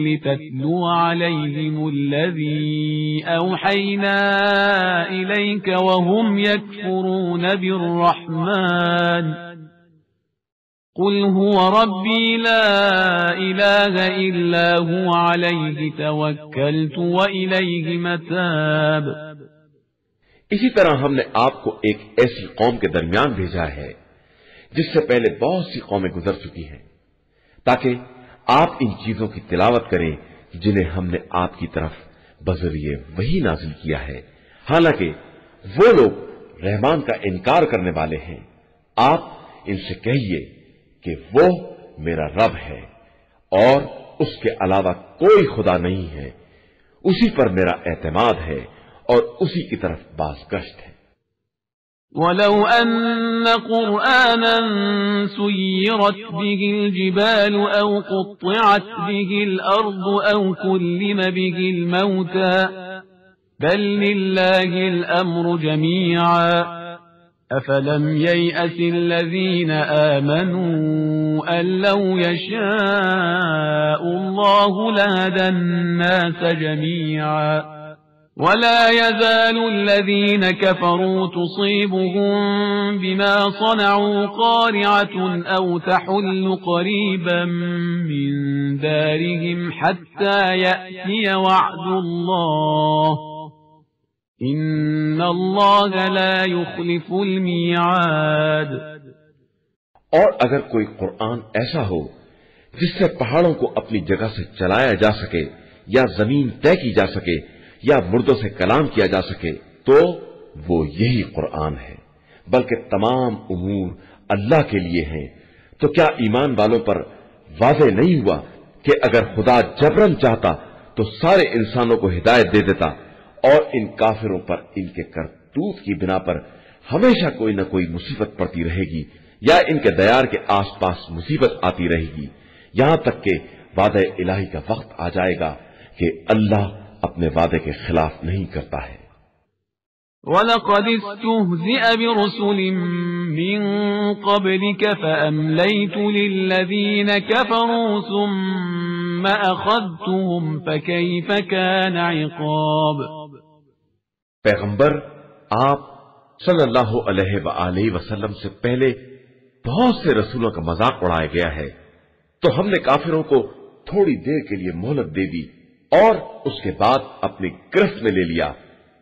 لتتلو عليهم الذي أوحينا إليك وهم يكفرون بالرحمن قل هو ربي لا إله إلا هو عليه توكلت وإليه متاب۔ اسی طرح ہم نے آپ کو ایک ایسی قوم کے درمیان بھیجا ہے جس سے پہلے بہت سی قومیں گزر چکی ہیں، تاکہ آپ ان چیزوں کی تلاوت کریں جنہیں ہم نے آپ کی طرف بذریعہ وحی نازل کیا ہے، حالانکہ وہ لوگ رحمان کا انکار کرنے والے ہیں۔ آپ ان سے کہیے کہ وہ میرا رب ہے اور اس کے علاوہ کوئی خدا نہیں ہے، اسی پر میرا اعتماد ہے اور اسی کی طرف بازگشت ہے۔ وَلَوْ أَنَّ قُرْآنًا سُيِّرَتْ بِهِ الْجِبَالُ أَوْ قُطِّعَتْ بِهِ الْأَرْضُ أَوْ كُلِّمَ بِهِ الْمَوْتَى بَلْ لِلَّهِ الْأَمْرُ جَمِيعًا أَفَلَمْ يَيْأَسِ الَّذِينَ آمَنُوا أَن لَّوْ يَشَاءُ اللَّهُ لَهَدَى النَّاسَ جَمِيعًا ولا يزال الذين كفروا تصيبهم بما صنعوا قارعة أو تحل قريبا من دارهم حتى يأتي وعد الله إن الله لا يخلف الميعاد۔ اور اگر کوئی قرآن ایسا ہو جس سے پہاڑوں کو اپنی جگہ سے چلایا جا سکے یا زمین طے کی جا سکے یا مردوں سے کلام کیا جا سکے تو وہ یہی قرآن ہے، بلکہ تمام امور اللہ کے لیے ہیں۔ تو کیا ایمان والوں پر واضح نہیں ہوا کہ اگر خدا جبرن چاہتا تو سارے انسانوں کو ہدایت دے دیتا، اور ان کافروں پر ان کے کرتوت کی بنا پر ہمیشہ کوئی نہ کوئی مصیبت پڑتی رہے گی یا ان کے دیار کے آس پاس مصیبت آتی رہے گی، یہاں تک کہ وعدہ الہی کا وقت آ جائے گا کہ اللہ اپنے وعدے کے خلاف نہیں کرتا ہے۔ وَلَقَدِ اسْتُهْزِئَ بِرُسُلٍ مِّن قَبْلِكَ فَأَمْلَيْتُ لِلَّذِينَ كَفَرُوا ثُمَّ أَخَذْتُهُمْ فَكَيْفَ كَانَ عِقَابِ۔ پیغمبر آپ صلی اللہ علیہ وآلہ وسلم سے پہلے بہت سے رسولوں کا مذاق اڑایا گیا ہے، تو ہم نے کافروں کو تھوڑی دیر کے لیے مہلت دے دی اور اس کے بعد اپنی گرفت میں لے لیا،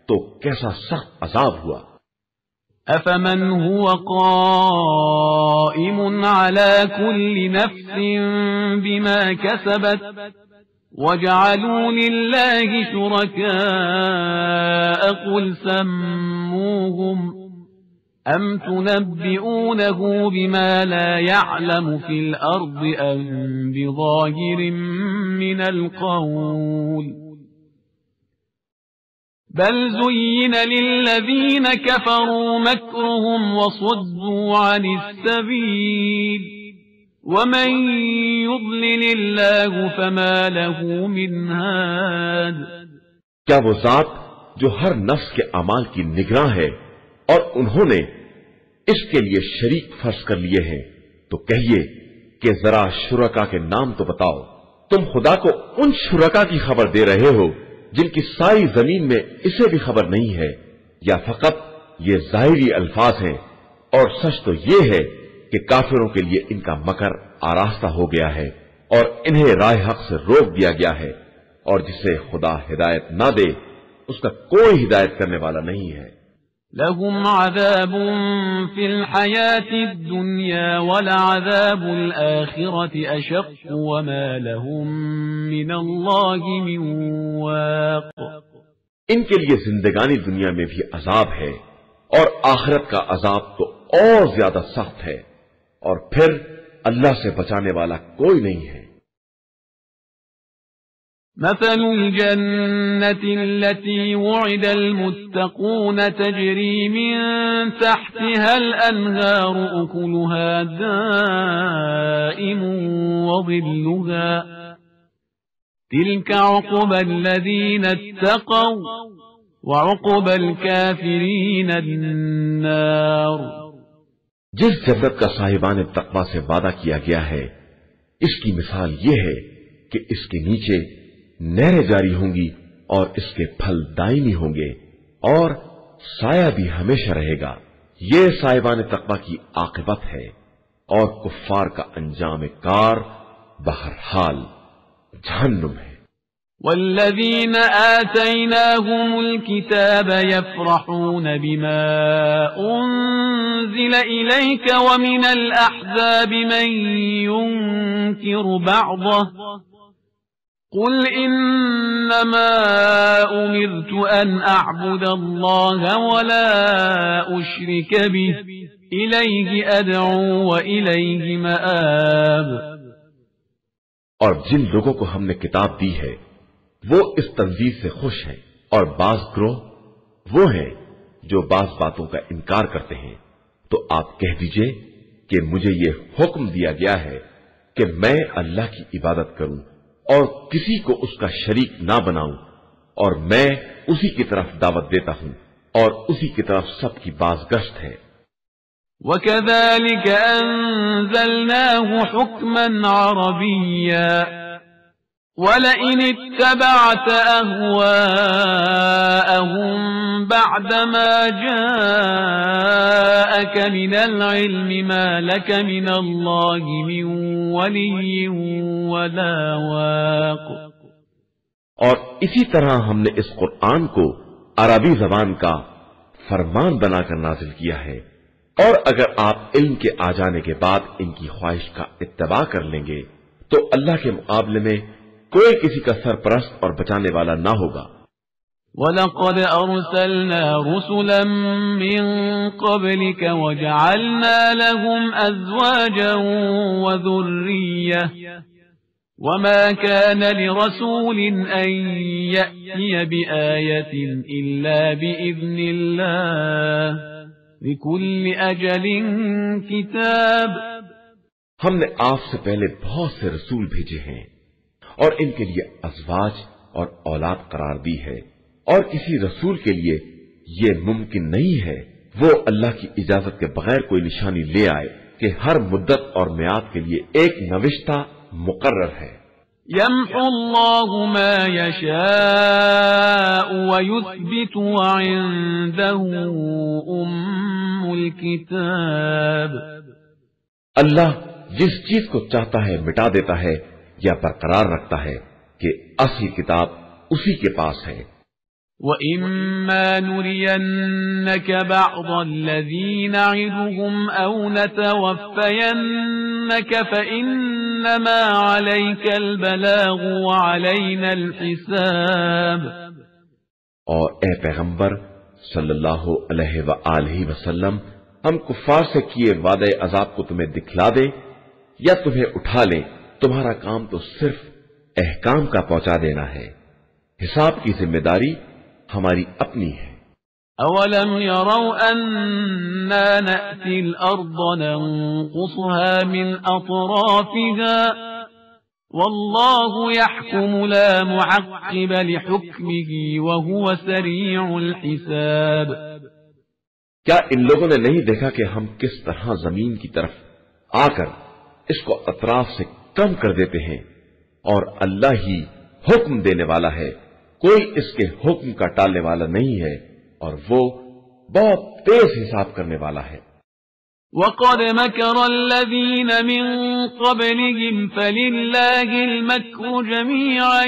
تو کیسا سخت عذاب ہوا۔ أَفَمَنْ هُوَ قَائِمٌ عَلَى كُلِّ نَفْسٍ بِمَا كَسَبَتْ وَجَعَلُوا لِلَّهِ شُرَكَاءَ قُلْ سَمُّوهُمْ أَمْ تُنَبِّئُونَهُ بِمَا لَا يَعْلَمُ فِي الْأَرْضِ أَمْ بِظَاهِرٍ مِّنَ الْقَوْلِ بَلْ زُيِّنَ لِلَّذِينَ كَفَرُوا مَكْرُهُمْ وَصُدُّوا عَنِ السَّبِيلِ وَمَن يُضْلِلِ اللَّهُ فَمَا لَهُ مِنْ هَادٍ۔ کیا وہ ذات جو ہر نفس کے اعمال کی نگراں ہے اور انہوں نے اس کے لیے شریک فرض کر لیے ہیں، تو کہیے کہ ذرا شرکا کے نام تو بتاؤ۔ تم خدا کو ان شرکا کی خبر دے رہے ہو جن کی ساری زمین میں اسے بھی خبر نہیں ہے، یا فقط یہ ظاہری الفاظ ہیں؟ اور سچ تو یہ ہے کہ کافروں کے لیے ان کا مکر آراستہ ہو گیا ہے اور انہیں راہ حق سے روک دیا گیا ہے، اور جسے خدا ہدایت نہ دے اس کا کوئی ہدایت کرنے والا نہیں ہے۔ لهم عذاب في الحياة الدنيا ولعذاب الآخرة أشق وما لهم من الله من واق۔ ان کے لیے زندگانی دنیا میں بھی عذاب ہے اور آخرت کا عذاب تو اور زیادہ سخت ہے، اور پھر اللہ سے بچانے والا کوئی نہیں ہے۔ مثل الجنة التي وعد المتقون تجري من تحتها الأنهار أكلها دائم وظلها تلك عقبى الذين اتقوا وعقبى الكافرين النار۔ جس جنت کا صاحبان تقوی سے وعدہ کیا گیا ہے، اس کی مثال یہ ہے کہ اس کے نیچے نہریں جاری ہوں گی اور اس کے پھل دائمی ہوں گے اور سایہ بھی ہمیشہ رہے گا۔ یہ صاحبان تقوی کی عاقبت ہے، اور کفار کا انجام کار بہرحال جہنم ہے۔ والذين آتيناهم الكتاب يفرحون بما أنزل إليك ومن الأحزاب من ينكر بعضه قل إنما أمرت أن أعبد الله ولا أشرك به إليه أدعو وإليه مآب۔ اور جن لوگوں کو ہم نے کتاب دی ہے وہ اس تنزیل سے خوش ہیں، اور بعض گروہ وہ ہیں جو بعض باتوں کا انکار کرتے ہیں، تو آپ کہہ دیجئے کہ مجھے یہ حکم دیا گیا ہے کہ میں اللہ کی عبادت کروں اور کسی کو اس کا شریک نہ بناؤں، اور میں اسی کی طرف دعوت دیتا ہوں اور اسی کی طرف سب کی بازگشت ہے۔ وَكَذَلِكَ أَنزَلْنَاهُ حُكْمًا عَرَبِيًّا وَلَئِنِ اتَّبَعْتَ أَهْوَاءَهُمْ بَعْدَمَا جَاءَكَ مِنَ الْعِلْمِ مَا لَكَ مِنَ اللَّهِ مِنْ وَلِيٍّ وَلَا وَاقٍ۔ اور اسی طرح ہم نے اس قرآن کو عربی زبان کا فرمان بنا کر نازل کیا ہے، اور اگر آپ علم کے آ جانے کے بعد ان کی خواہش کا اتباع کر لیں گے تو اللہ کے مقابلے میں کوئی کسی کا سرپرست اور بچانے والا نہ ہوگا۔ وَلَقَدْ أَرْسَلْنَا رُسُلًا مِّن قَبْلِكَ وَجَعَلْنَا لَهُمْ أَزْوَاجًا وَذُرِّيَّةً وَمَا كَانَ لِرَسُولٍ أَن يَأْتِيَ بِآيَةٍ إِلَّا بِإِذْنِ اللَّهِ لِكُلِّ أَجَلٍ كِتَابٌ۔ ہم نے آپ سے پہلے بہت سے رسول بھیجے ہیں اور ان کے لیے ازواج اور اولاد قرار دی ہے، اور کسی رسول کے لیے یہ ممکن نہیں ہے وہ اللہ کی اجازت کے بغیر کوئی نشانی لے آئے کہ ہر مدت اور میعاد کے لیے ایک نوشتہ مقرر ہے۔ يَمْحُو اللَّهُ مَا يَشَاءُ وَيُثْبِتُ وَعِندَهُ أُمُّ الْكِتَابِ۔ اللہ جس چیز کو چاہتا ہے مٹا دیتا ہے یا برقرار رکھتا ہے کہ اصل کتاب اسی کے پاس ہے۔ وَإِمَّا نُرِيَنَّكَ بَعْضَ الَّذِي نَعِدُهُمْ أَوْ نَتَوَفَّيَنَّكَ فَإِنَّمَا عَلَيْكَ الْبَلَاغُ وَعَلَيْنَا الْحِسَابُ۔ اور اے پیغمبر صلی اللہ علیہ وآلہ وسلم، ہم کفار سے کیے وعدے عذاب کو تمہیں دکھلا دیں یا تمہیں اٹھا لیں، تمہارا کام تو صرف احکام کا پہنچا دینا ہے، حساب کی ذمہ داری ہماری اپنی ہے۔ أَوَلَمْ يَرَوْا أَنَّا نَأْتِي الْأَرْضَ نَنقُصُهَا مِنْ أَطْرَافِهَا وَاللَّهُ يَحْكُمُ لَا مُعَقِّبَ لِحُكْمِهِ وَهُوَ سَرِيعُ الْحِسَابِ۔ کیا ان لوگوں نے نہیں دیکھا کہ ہم کس طرح زمین کی طرف آ کر اس کو اطراف سے کم کر دیتے ہیں، اور اللہ ہی حکم دینے والا ہے، کوئی اس کے حکم کا ٹالنے والا نہیں ہے، اور وہ بہت تیز حساب کرنے والا ہے۔ وقد مكر الذين من قبلهم فلله المكر جميعا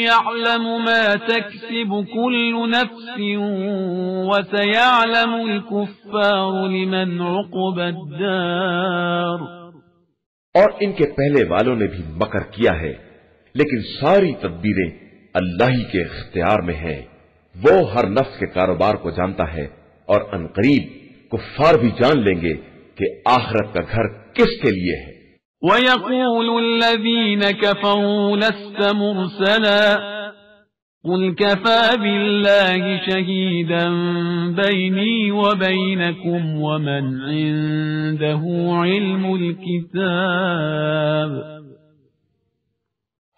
يعلم ما تكسب كل نفس وسيعلم الكفار لمن عقبى الدار. اور ان کے پہلے والوں نے بھی مکر کیا ہے، لیکن ساری تدبیریں اللہ ہی کے اختیار میں ہیں. وہ ہر نفس کے کاروبار کو جانتا ہے، اور عنقریب کفار بھی جان لیں گے کہ آخرت کا گھر کس کے لیے ہے. وَيَقُولُ الَّذِينَ كَفَرُوا لَسْتَ مُرْسَلًا قُلْ كَفَى بِاللَّهِ شَهِيدًا بَيْنِي وَبَيْنَكُمْ وَمَنْ عِندَهُ عِلْمُ الْكِتَابِ.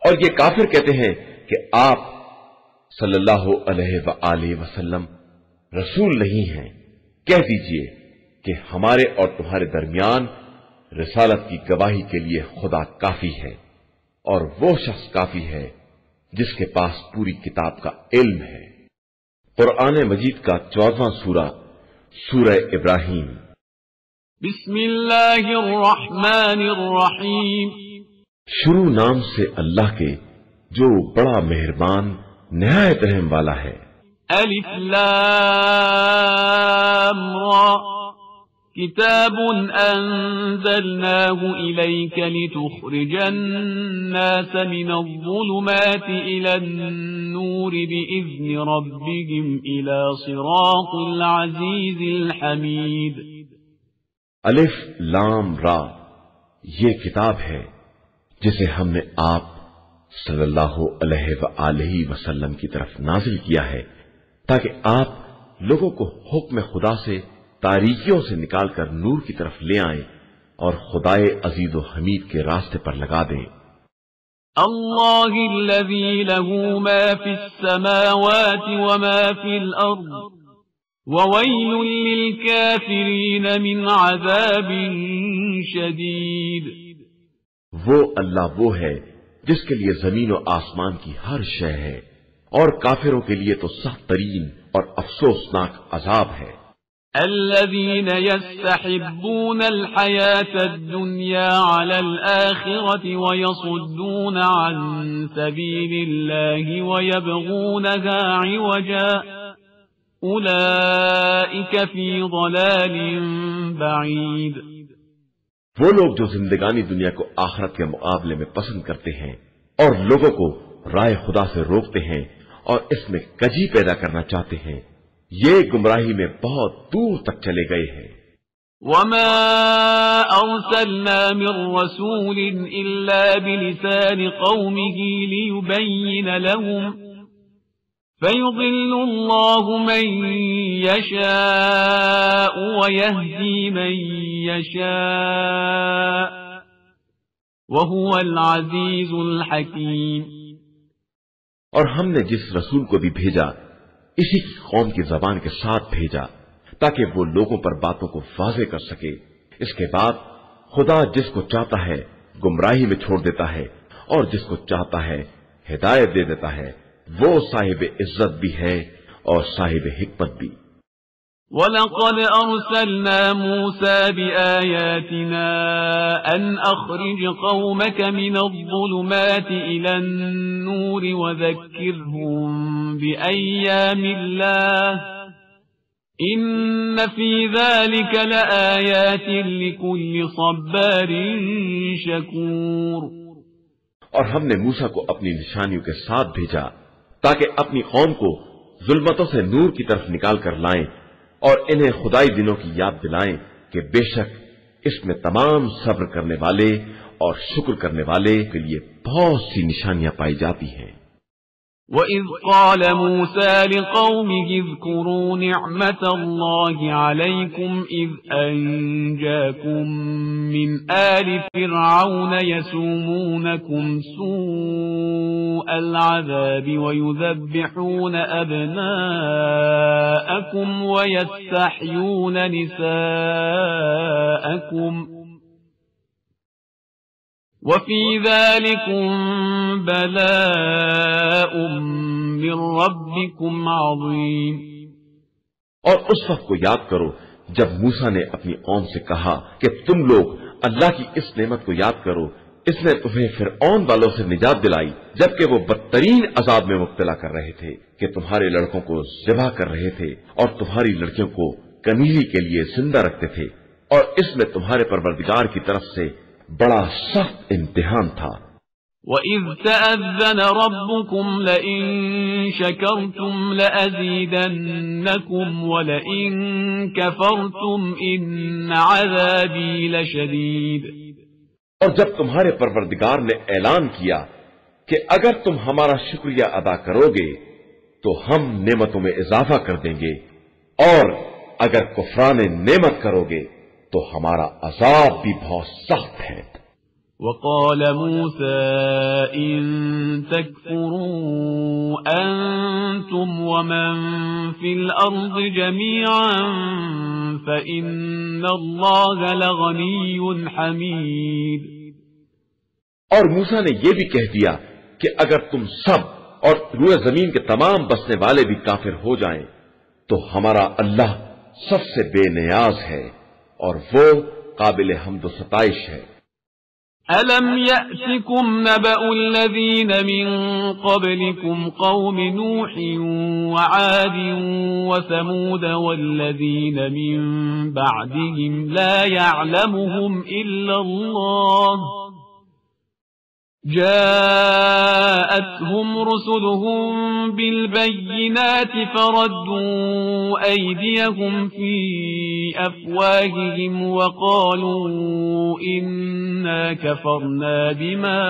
اور یہ کافر کہتے ہیں کہ آپ صلی اللہ علیہ وآلہ وسلم رسول نہیں ہیں. کہہ دیجئے کہ ہمارے اور تمہارے درمیان رسالت کی گواہی کے لیے خدا کافی ہے، اور وہ شخص کافی ہے جس کے پاس پوری کتاب کا علم ہے. قرآن مجید کا 14واں سورہ، سورہ ابراہیم. بسم اللہ الرحمن الرحیم. شروع نام سے اللہ کے جو بڑا مہربان نہایت رحم والا ہے. الف لام را کتاب انزلناه الیک لتخرج الناس من الظلمات الى النور باذن ربهم الى صراط العزیز الحمید. الف لام را، یہ کتاب ہے جسے ہم نے آپ صلی اللہ علیہ وآلہ وسلم کی طرف نازل کیا ہے تاکہ آپ لوگوں کو حکم خدا سے تاریکیوں سے نکال کر نور کی طرف لے آئیں اور خدائے عزیز و حمید کے راستے پر لگا دیں. اللہ الذی له ما فی السماوات وما فی الارض وویل للکافرین من عذاب شدید. وہ اللہ وہ ہے جس کے لیے زمین و آسمان کی ہر شے ہے، اور کافروں کے لیے تو سخت ترین اور افسوسناک عذاب ہے. الذين يستحبون الحياة الدنيا على الآخرة ويصدون عن سبيل الله ويبغونها عوجا أولئك في ضلال بعيد. وہ لوگ جو زندگانی دنیا کو آخرت کے مقابلے میں پسند کرتے ہیں اور لوگوں کو رائے خدا سے روکتے ہیں اور اس میں کجی پیدا کرنا چاہتے ہیں، یہ گمراہی میں بہت دور تک چلے گئے ہیں. وما أرسلنا من رسول إلا بلسان قومه ليبين لهم فيضل الله من يشاء ويهدي من يشاء وهو العزيز الحكيم. اور ہم نے جس رسول کو بھی بھیجا اسی کی قوم کی زبان کے ساتھ بھیجا تاکہ وہ لوگوں پر باتوں کو واضح کر سکے. اس کے بعد خدا جس کو چاہتا ہے گمراہی میں چھوڑ دیتا ہے اور جس کو چاہتا ہے ہدایت دے دیتا ہے. وہ صاحب عزت بھی ہے اور صاحب حکمت بھی. وَلَقَدْ أَرْسَلْنَا مُوسَى بِآيَاتِنَا أَنْ أَخْرِجْ قَوْمَكَ مِنَ الظُّلُمَاتِ إِلَى النُّورِ وَذَكِّرْهُمْ بِأَيَّامِ اللَّهِ إِنَّ فِي ذَلِكَ لَآيَاتٍ لِكُلِّ صَبَّارٍ شَكُورٍ. اور ہم نے موسیٰ کو اپنی نشانیوں کے ساتھ بھیجا تاکہ اپنی قوم کو ظلمتوں سے نور کی طرف نکال کر لائیں اور انہیں خدائی دنوں کی یاد دلائیں کہ بے شک اس میں تمام صبر کرنے والے اور شکر کرنے والے کے لیے بہت سی نشانیاں پائی جاتی ہیں. وَإِذْ قَالَ مُوسَى لِقَوْمِهِ اذْكُرُوا نِعْمَةَ اللَّهِ عَلَيْكُمْ إِذْ أَنْجَاكُمْ مِنْ آلِ فِرْعَوْنَ يَسُومُونَكُمْ سُوءَ الْعَذَابِ وَيُذَبِّحُونَ أَبْنَاءَكُمْ وَيَسْتَحْيُونَ نِسَاءَكُمْ وَفِي ذَلِكُمْ بَلَاءٌ مِّن رَّبِّكُمْ عَظِيمٌ. اور اس وقت کو یاد کرو جب موسیٰ نے اپنی قوم سے کہا کہ تم لوگ اللہ کی اس نعمت کو یاد کرو، اس نے تمہیں فرعون والوں سے نجات دلائی جبکہ وہ بدترین عذاب میں مبتلا کر رہے تھے کہ تمہارے لڑکوں کو ذبح کر رہے تھے اور تمہاری لڑکیوں کو کنیزی کے لیے زندہ رکھتے تھے، اور اس میں تمہارے پروردگار کی طرف سے بڑا سخت امتحان تھا۔ وَإِذْ تَأَذَّنَ رَبُّكُمْ لَئِن شَكَرْتُمْ لَأَزِيدَنَّكُمْ وَلَئِن كَفَرْتُمْ إِنَّ عَذَابِي لَشَدِيدٌ۔ اور جب تمہارے پروردگار نے اعلان کیا کہ اگر تم ہمارا شکریہ ادا کرو گے تو ہم نعمتوں میں اضافہ کر دیں گے، اور اگر کفران نعمت کرو گے تو ہمارا عذاب بھی بہت سخت ہے۔ وقال موسى إن تكفروا أنتم ومن في الأرض جميعا فإن الله لغني حميد۔ اور موسیٰ نے یہ بھی کہہ دیا کہ اگر تم سب اور روئے زمین کے تمام بسنے والے بھی کافر ہو جائیں تو ہمارا اللہ سب سے بے نیاز ہے اور وہ قابل حمد و ستائش ہے۔ أَلَمْ يَأْتِكُمْ نَبَأُ الَّذِينَ مِنْ قَبْلِكُمْ قَوْمِ نُوحٍ وَعَادٍ وَثَمُودَ وَالَّذِينَ مِنْ بَعْدِهِمْ لَا يَعْلَمُهُمْ إِلَّا اللَّهُ جاءتهم رسلهم بالبينات فردوا أيديهم في أفواههم وقالوا إنا كفرنا بما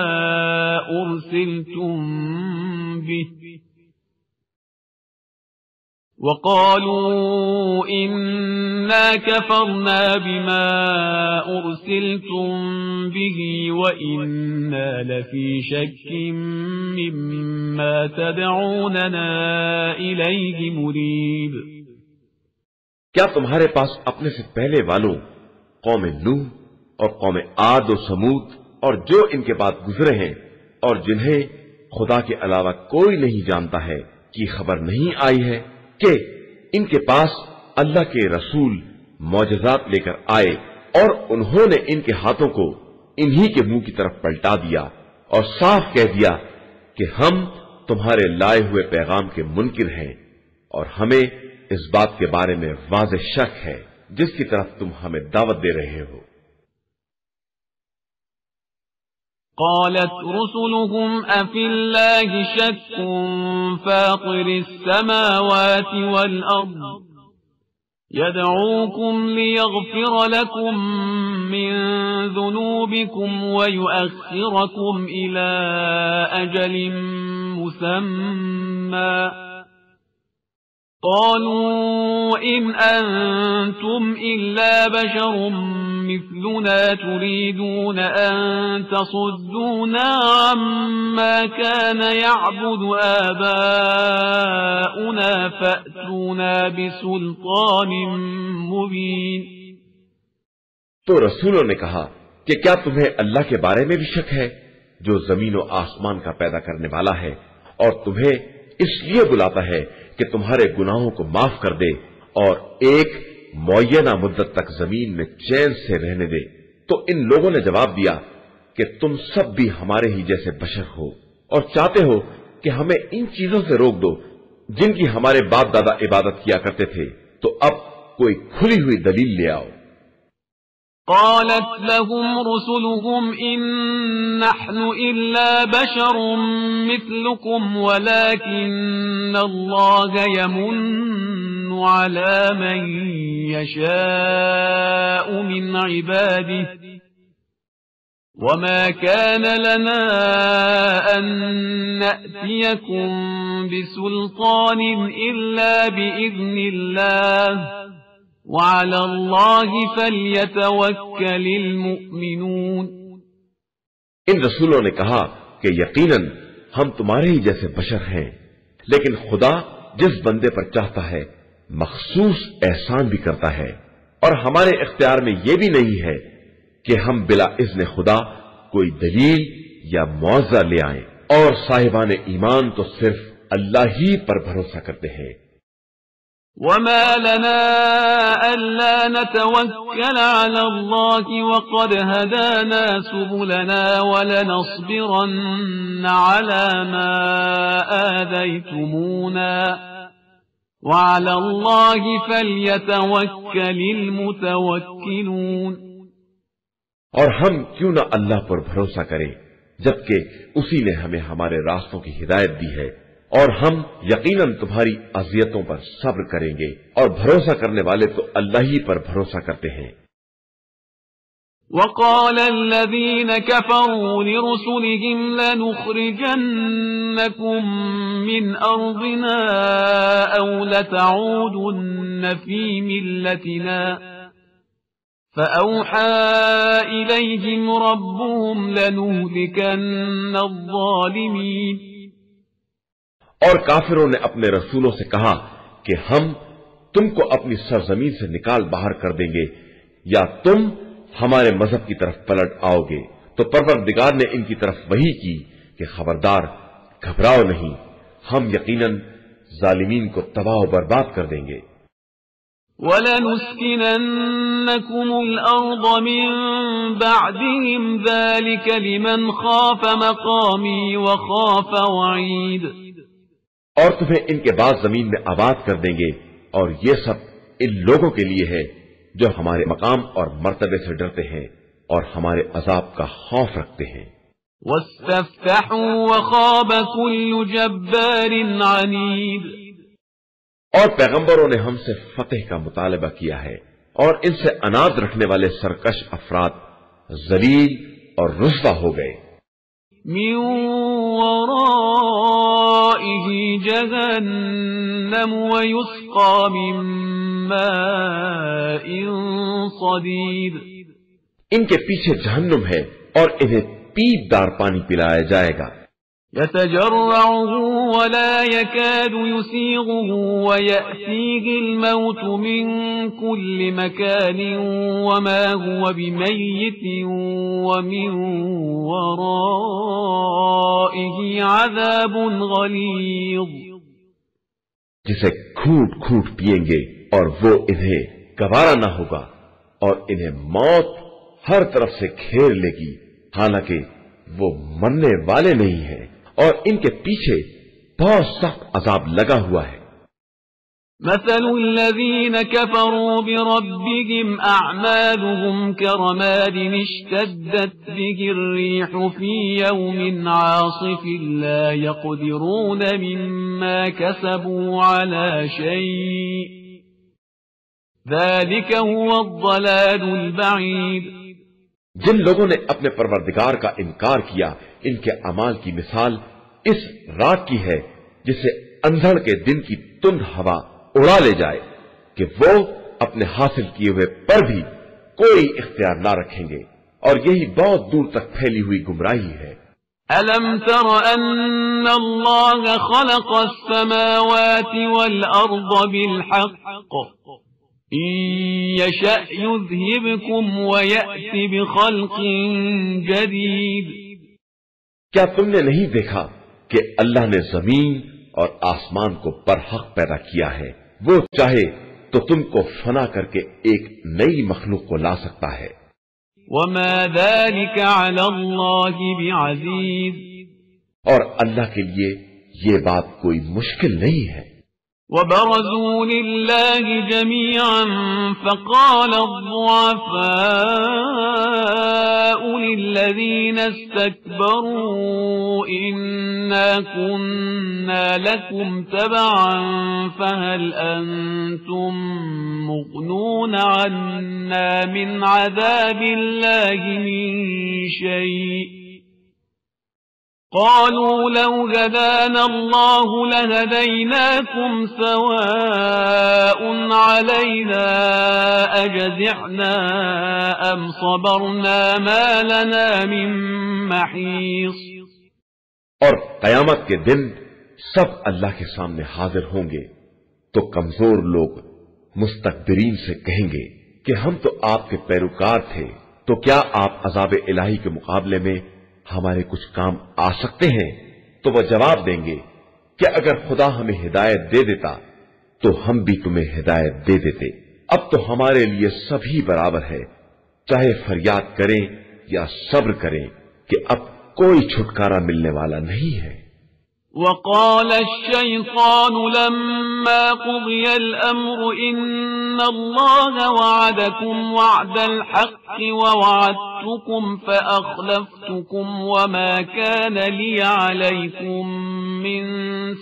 أرسلتم به وإنا لفي شك مما تدعوننا إليه مريب۔ کیا تمہارے پاس اپنے سے پہلے والوں قوم نوح اور قوم عاد و سمود اور جو ان کے بعد گزرے ہیں اور جنہیں خدا کے علاوہ کوئی نہیں جانتا ہے کی خبر نہیں آئی ہے کہ ان کے پاس اللہ کے رسول معجزات لے کر آئے اور انہوں نے ان کے ہاتھوں کو انہی کے منہ کی طرف پلٹا دیا اور صاف کہہ دیا کہ ہم تمہارے لائے ہوئے پیغام کے منکر ہیں اور ہمیں اس بات کے بارے میں واضح شک ہے جس کی طرف تم ہمیں دعوت دے رہے ہو۔ قالت رسلهم أفي الله شك فاطر السماوات والأرض يدعوكم ليغفر لكم من ذنوبكم ويؤخركم إلى أجل مسمى قالوا إن أنتم إلا بشر مثلنا تريدون أن تصدونا عما كان يعبد آباؤنا فأتونا بسلطان مبين۔ تو رسولوں نے کہا کہ کیا تمہیں اللہ کے بارے میں بھی شک ہے جو زمین و آسمان کا پیدا کرنے والا ہے اور تمہیں اس لیے بلاتا ہے کہ تمہارے گناہوں کو معاف کر دے اور ایک معینہ مدت تک زمین میں چین سے رہنے دے؟ تو ان لوگوں نے جواب دیا کہ تم سب بھی ہمارے ہی جیسے بشر ہو اور چاہتے ہو کہ ہمیں ان چیزوں سے روک دو جن کی ہمارے باپ دادا عبادت کیا کرتے تھے، تو اب کوئی کھلی ہوئی دلیل لے آؤ۔ قالت لهم رسلهم إن نحن إلا بشر مثلكم ولكن الله يمن على من يشاء من عباده وما كان لنا أن نأتيكم بسلطان إلا بإذن الله وعلى الله فليتوكل المؤمنون۔ ان رسولوں نے کہا کہ یقیناً ہم تمہارے ہی جیسے بشر ہیں، لیکن خدا جس بندے پر چاہتا ہے مخصوص احسان بھی کرتا ہے، اور ہمارے اختیار میں یہ بھی نہیں ہے کہ ہم بلا اذن خدا کوئی دلیل یا معاوضہ لے آئیں، اور صاحبان ایمان تو صرف اللہ ہی پر بھروسہ کرتے ہیں۔ وما لنا ألا نتوكل على الله وقد هدانا سبلنا ولنصبرن على ما آذيتمونا وعلى الله فليتوكل المتوكلون۔ اور ہم کیوں نہ اللہ پر بھروسہ کریں جبکہ اسی نے ہمیں ہمارے راستوں کی ہدایت دی ہے، اور ہم یقیناً تمہاری اذیتوں پر صبر کریں گے، اور بھروسہ کرنے والے تو اللہ ہی پر بھروسہ کرتے ہیں۔ وقال الذين كفروا لرسلهم لنخرجنكم من أرضنا أو لتعودن في ملتنا فأوحى إليهم ربهم لنهلكن الظالمين۔ اور کافروں نے اپنے رسولوں سے کہا کہ ہم تم کو اپنی سرزمین سے نکال باہر کر دیں گے یا تم ہمارے مذہب کی طرف پلٹ آؤ گے، تو پروردگار نے ان کی طرف وحی کی کہ خبردار، گھبراؤ نہیں، ہم یقیناً ظالمین کو تباہ و برباد کر دیں گے۔ وَلَنُسْكِنَنَّكُمُ الْأَرْضَ مِنْ بَعْدِهِمْ ذَلِكَ لِمَنْ خَافَ مَقَامِي وَخَافَ وَعِيدِ۔ اور تمہیں ان کے بعد زمین میں آباد کر دیں گے، اور یہ سب ان لوگوں کے لیے ہے جو ہمارے مقام اور مرتبے سے ڈرتے ہیں اور ہمارے عذاب کا خوف رکھتے ہیں۔ وَاسْتَفْتَحُوا وَخَابَ كُلُّ جَبَّارٍ عَنِيدٍ۔ اور پیغمبروں نے ہم سے فتح کا مطالبہ کیا ہے، اور ان سے اناد رکھنے والے سرکش افراد ذلیل اور رسوا ہو گئے۔ من ورائه جهنم ويسقى من ماء صديد۔ ان کے پیچھے جہنم ہے اور انہیں پیپ دار پانی پلایا جائے گا۔ يتجرعه ولا يكاد يسيغه ويأتيه الموت من كل مكان وما هو بميت ومن ورائه عذاب غليظ۔ جسے گھوٹ گھوٹ پیئیں گے اور وہ انہیں گوارا نہ ہوگا، اور انہیں موت ہر طرف سے گھیر لے گی، حالانکہ وہ مرنے والے نہیں ہیں، اور ان کے پیچھے بہت سخت عذاب لگا ہوا ہے۔ مثل الذين كفروا بربهم أعمالهم كرماد اشتدت به الريح في يوم عاصف لا يقدرون مما كسبوا على شيء ذلك هو الضلال البعيد۔ جن لوگوں نے اپنے پروردگار کا انکار کیا، ان کے اعمال کی مثال اس رات کی ہے جسے اندھڑ کے دن کی تند ہوا اڑا لے جائے کہ وہ اپنے حاصل کیے ہوئے پر بھی کوئی اختیار نہ رکھیں گے، اور یہی بہت دور تک پھیلی ہوئی گمراہی ہے۔ أَلَمْ تَرَ أَنَّ اللَّهَ خَلَقَ السَّمَاوَاتِ وَالْأَرْضَ بِالْحَقِّ إِن يَشَأْ يُذْهِبْكُمْ وَيَأْتِ بِخَلْقٍ جَدِيدٍ۔ کیا تم نے نہیں دیکھا کہ اللہ نے زمین اور آسمان کو برحق پیدا کیا ہے؟ وہ چاہے تو تم کو فنا کر کے ایک نئی مخلوق کو لا سکتا ہے۔ وَمَا ذَلِكَ عَلَى اللَّهِ بِعَزِيزٍ۔ اور اللہ کے لیے یہ بات کوئی مشکل نہیں ہے۔ وَبَرَزُوا لِلَّهِ جَمِيعًا فَقَالَ الضُّعَفَاءُ لِلَّذِينَ اسْتَكْبَرُوا إِنَّا كُنَّا لَكُمْ تَبَعًا فَهَلْ أَنْتُمْ مُغْنُونَ عَنَّا مِنْ عَذَابِ اللَّهِ مِنْ شَيْءٍ قالوا لو هدانا الله لهديناكم سواء علينا أجزعنا أم صبرنا ما لنا من محيص۔ اور قیامت کے دن سب اللہ کے سامنے حاضر ہوں گے تو کمزور لوگ مستکبرین سے کہیں گے کہ ہم تو آپ کے پیروکار تھے، تو کیا آپ عذاب الہی کے مقابلے میں ہمارے کچھ کام آ سکتے ہیں؟ تو وہ جواب دیں گے کہ اگر خدا ہمیں ہدایت دے دیتا تو ہم بھی تمہیں ہدایت دے دیتے۔ اب تو ہمارے لیے سبھی برابر ہے، چاہے فریاد کریں یا صبر کریں کہ اب کوئی چھٹکارا ملنے والا نہیں ہے۔ وقال الشيطان لما قضي الأمر إن الله وعدكم وعد الحق ووعدتكم فأخلفتكم وما كان لي عليكم من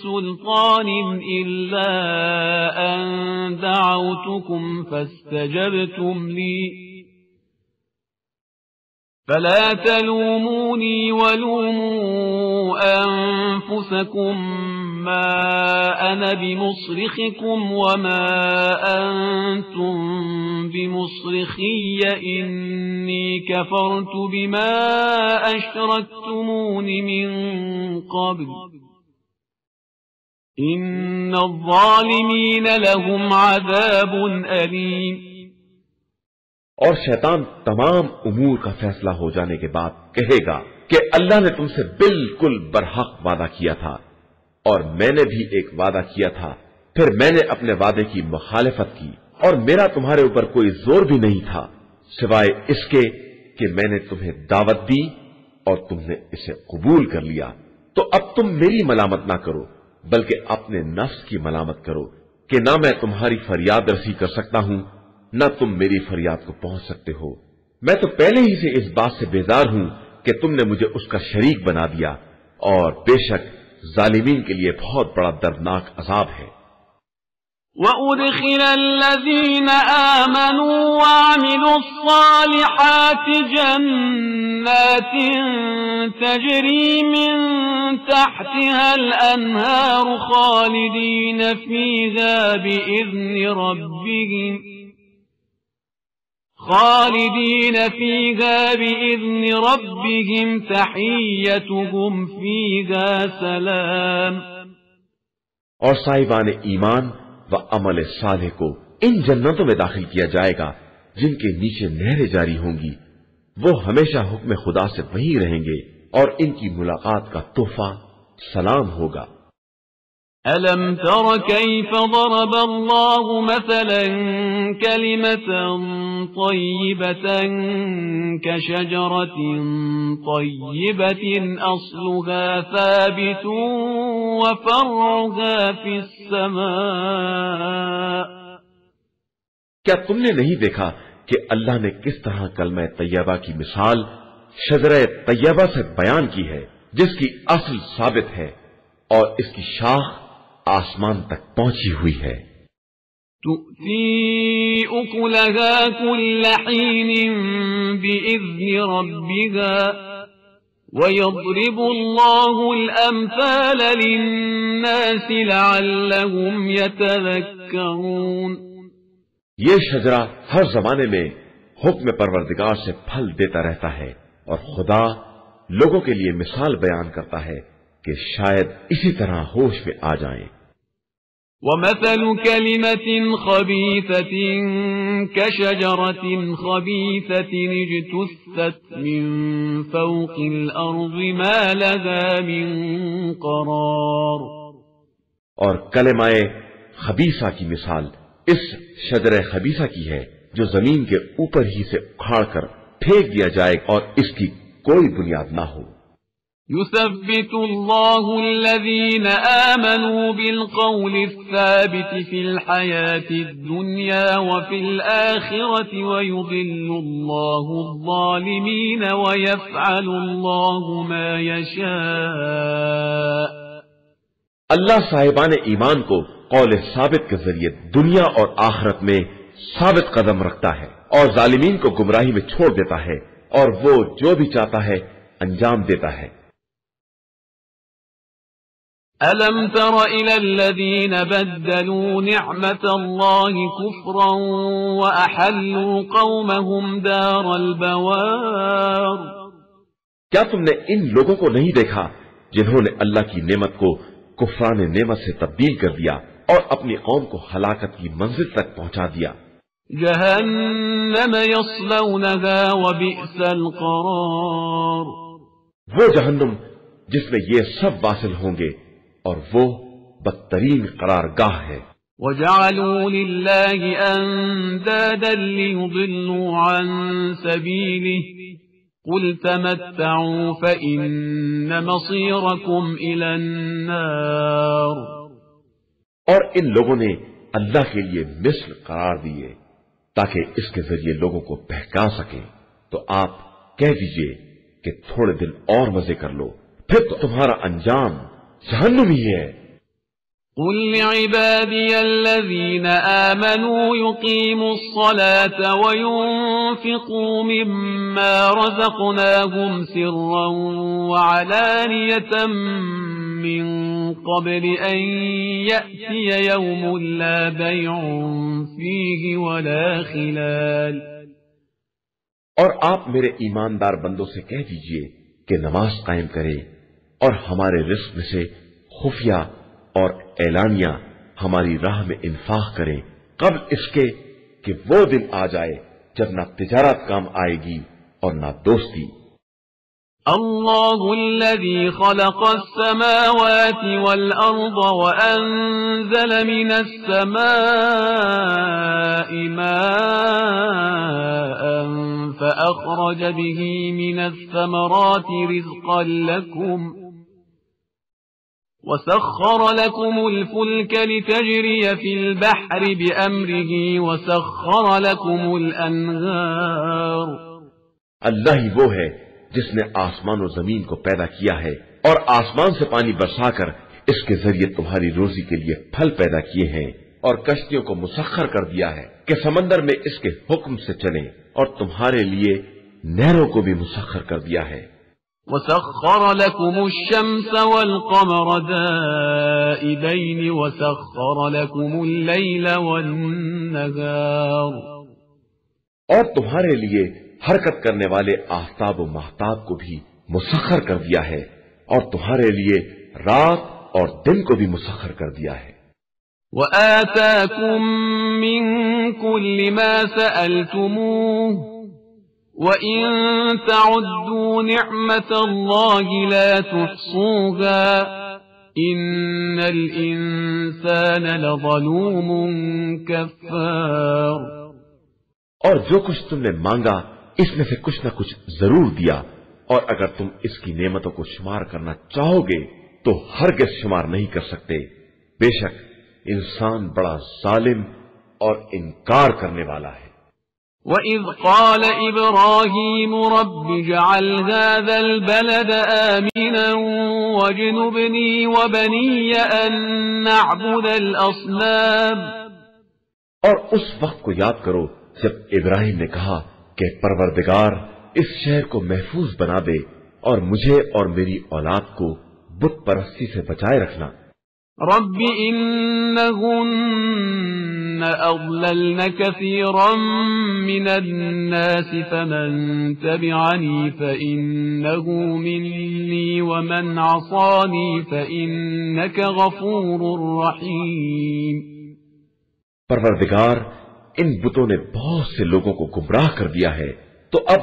سلطان إلا أن دعوتكم فاستجبتم لي فلا تلوموني ولوموا أنفسكم ما أنا بمصرخكم وما أنتم بمصرخي إني كفرت بما أشركتمون من قبل إن الظالمين لهم عذاب أليم۔ اور شیطان تمام امور کا فیصلہ ہو جانے کے بعد کہے گا کہ اللہ نے تم سے بالکل برحق وعدہ کیا تھا اور میں نے بھی ایک وعدہ کیا تھا، پھر میں نے اپنے وعدے کی مخالفت کی اور میرا تمہارے اوپر کوئی زور بھی نہیں تھا سوائے اس کے کہ میں نے تمہیں دعوت دی اور تم نے اسے قبول کر لیا۔ تو اب تم میری ملامت نہ کرو بلکہ اپنے نفس کی ملامت کرو کہ نہ میں تمہاری فریاد رسی کر سکتا ہوں نہ تم میری فریاد کو پہنچ سکتے ہو۔ میں تو پہلے ہی سے اس بات سے بیزار ہوں کہ تم نے مجھے اس کا شریک بنا دیا، اور بے شک ظالمین کے لیے بہت بڑا دردناک عذاب ہے۔ وَأُدْخِلَ الَّذِينَ آمَنُوا وَعَمِلُوا الصَّالِحَاتِ جَنَّاتٍ تَجْرِي مِن تَحْتِهَا الْأَنْهَارُ خَالِدِينَ فِيهَا بِإِذْنِ رَبِّهِمْ تَحِيَّتُهُمْ فِيهَا سَلَامٌ۔ اور صاحبان ایمان و عمل صالح کو ان جنتوں میں داخل کیا جائے گا جن کے نیچے نہریں جاری ہوں گی، وہ ہمیشہ حکم خدا سے وہیں رہیں گے اور ان کی ملاقات کا تحفہ سلام ہوگا۔ أَلَمْ تَرَ كَيْفَ ضَرَبَ اللَّهُ مَثَلًا كَلِمَةً طَيِّبَةً كَشَجَرَةٍ طَيِّبَةٍ أَصْلُهَا ثَابِتٌ وَفَرْعُهَا فِي السَّمَاءِ۔ کیا تم نے نہیں دیکھا کہ اللہ نے کس طرح کلمہ طیبہ کی مثال شجرہ طیبہ سے بیان کی ہے، جس کی اصل ثابت ہے اور اس کی شاخ آسمان تک پہنچی ہوئی ہے۔ تُؤْتِي أُكُلَهَا كُلَّ حِينٍ بِإِذْنِ رَبِّهَا وَيَضْرِبُ اللَّهُ الْأَمْثَالَ لِلنَّاسِ لَعَلَّهُمْ يَتَذَكَّرُونَ۔ یہ شجرہ ہر زمانے میں حکم پروردگار سے پھل دیتا رہتا ہے اور خدا لوگوں کے لیے مثال بیان کرتا ہے کہ شاید اسی طرح ہوش میں آ جائیں۔ وَمَثَلُ كَلِمَةٍ خَبِيثَةٍ كَشَجَرَةٍ خَبِيثَةٍ اجْتُثَّتْ مِنْ فَوْقِ الْأَرْضِ مَا لَهَا مِنْ قَرَارٍ۔ اور کلمہ خبیثہ کی مثال اس شجرہ خبیثہ کی ہے جو زمین کے اوپر ہی سے اکھاڑ کر پھینک دیا جائے اور اس کی کوئی بنیاد نہ ہو۔ يثبت الله الذين آمنوا بالقول الثابت في الحياة الدنيا وفي الآخرة ويضل الله الظالمين ويفعل الله ما يشاء۔ اللہ صاحبان ایمان کو قول ثابت کے ذریعے دنیا اور آخرت میں ثابت قدم رکھتا ہے اور ظالمین کو گمراہی میں چھوڑ دیتا ہے، اور وہ جو بھی چاہتا ہے انجام دیتا ہے۔ أَلَمْ تَرَ إِلَى الَّذِينَ بَدَّلُوا نِعْمَةَ اللَّهِ كُفْرًا وَأَحَلُّوا قَوْمَهُمْ دَارَ الْبَوَارِ۔ کیا تم نے ان لوگوں کو نہیں دیکھا جنہوں نے اللہ کی نعمت کو کفران نعمت سے تبدیل کر دیا اور اپنی قوم کو ہلاکت کی منزل تک پہنچا دیا؟ جہنم یصلونها وبئس القرار۔ وہ جہنم جس میں یہ سب واصل ہوں گے اور وہ بدترین قرارگاہ ہے۔ وجعلوا لله أندادا ليضلوا عن سبيله قل تمتعوا فإن مصيركم إلى النار. اور ان لوگوں نے اللہ کے لیے مثل قرار دیے تاکہ اس کے ذریعے لوگوں کو بہکا سکیں، تو آپ کہہ دیجئے کہ تھوڑے دن اور مزے کر لو، پھر تو تمہارا انجام جہنم ہی ہے. قل لعبادي الذين آمنوا يقيموا الصلاة وينفقوا مما رزقناهم سرا وعلانية من قبل أن يأتي يوم لا بيع فيه ولا خلال. اور آپ میرے ایماندار بندوں سے کہہ دیجئے کہ نماز قائم کرے اور ہمارے رزق میں سے خفیہ اور اعلانیہ ہماری راہ میں انفاق کریں قبل اس کے کہ وہ دن آ جائے جب نہ تجارت کام آئے گی اور نہ دوستی. اللہ الذي خلق السماوات والأرض وأنزل من السماء ماء فأخرج به من الثمرات رزقا لكم وسخر لكم الفلك لتجري في البحر بأمره وسخر لكم الأنهار. اللہ ہی وہ ہے جس نے آسمان و زمین کو پیدا کیا ہے اور آسمان سے پانی برسا کر اس کے ذریعے تمہاری روزی کے لیے پھل پیدا کیے ہیں، اور کشتیوں کو مسخر کر دیا ہے کہ سمندر میں اس کے حکم سے چلیں، اور تمہارے لیے نہروں کو بھی مسخر کر دیا ہے. وسخر لكم الشمس والقمر دائبين وسخر لكم الليل والنهار. اور تمہارے لیے حرکت کرنے والے آفتاب و مہتاب کو بھی مسخر کر دیا ہے، اور تمہارے لیے رات اور دن کو بھی مسخر کر دیا ہے. وآتاكم من كل ما سألتموه وَإِن تَعُدُّوا نِعْمَةَ اللَّهِ لَا تُحْصُوهَا إِنَّ الْإِنسَانَ لَظَلُومٌ كَفَّارٌ. اور جو کچھ تم نے مانگا اس میں سے کچھ نہ کچھ ضرور دیا، اور اگر تم اس کی نعمتوں کو شمار کرنا چاہو گے تو ہرگز شمار نہیں کر سکتے. بے شک انسان بڑا ظالم اور انکار کرنے والا ہے. وَإِذْ قَالَ إِبْرَاهِيمُ رَبِّ اجْعَلْ هَذَا الْبَلَدَ آمِنًا وَاجْنُبْنِي وَبَنِيَّ أَن نَّعْبُدَ الْأَصْنَامَ. اور اس وقت کو یاد کرو جب ابراہیم نے کہا کہ پروردگار اس شہر کو محفوظ بنا دے اور مجھے اور میری اولاد کو بت پرستی سے بچائے رکھنا. رب إنهن أضللن كثيرا من الناس فمن تبعني فإنه مني ومن عصاني فإنك غفور رحيم. پروردگار ان بتوں نے بہت سے لوگوں کو گمراہ کر دیا ہے، تو اب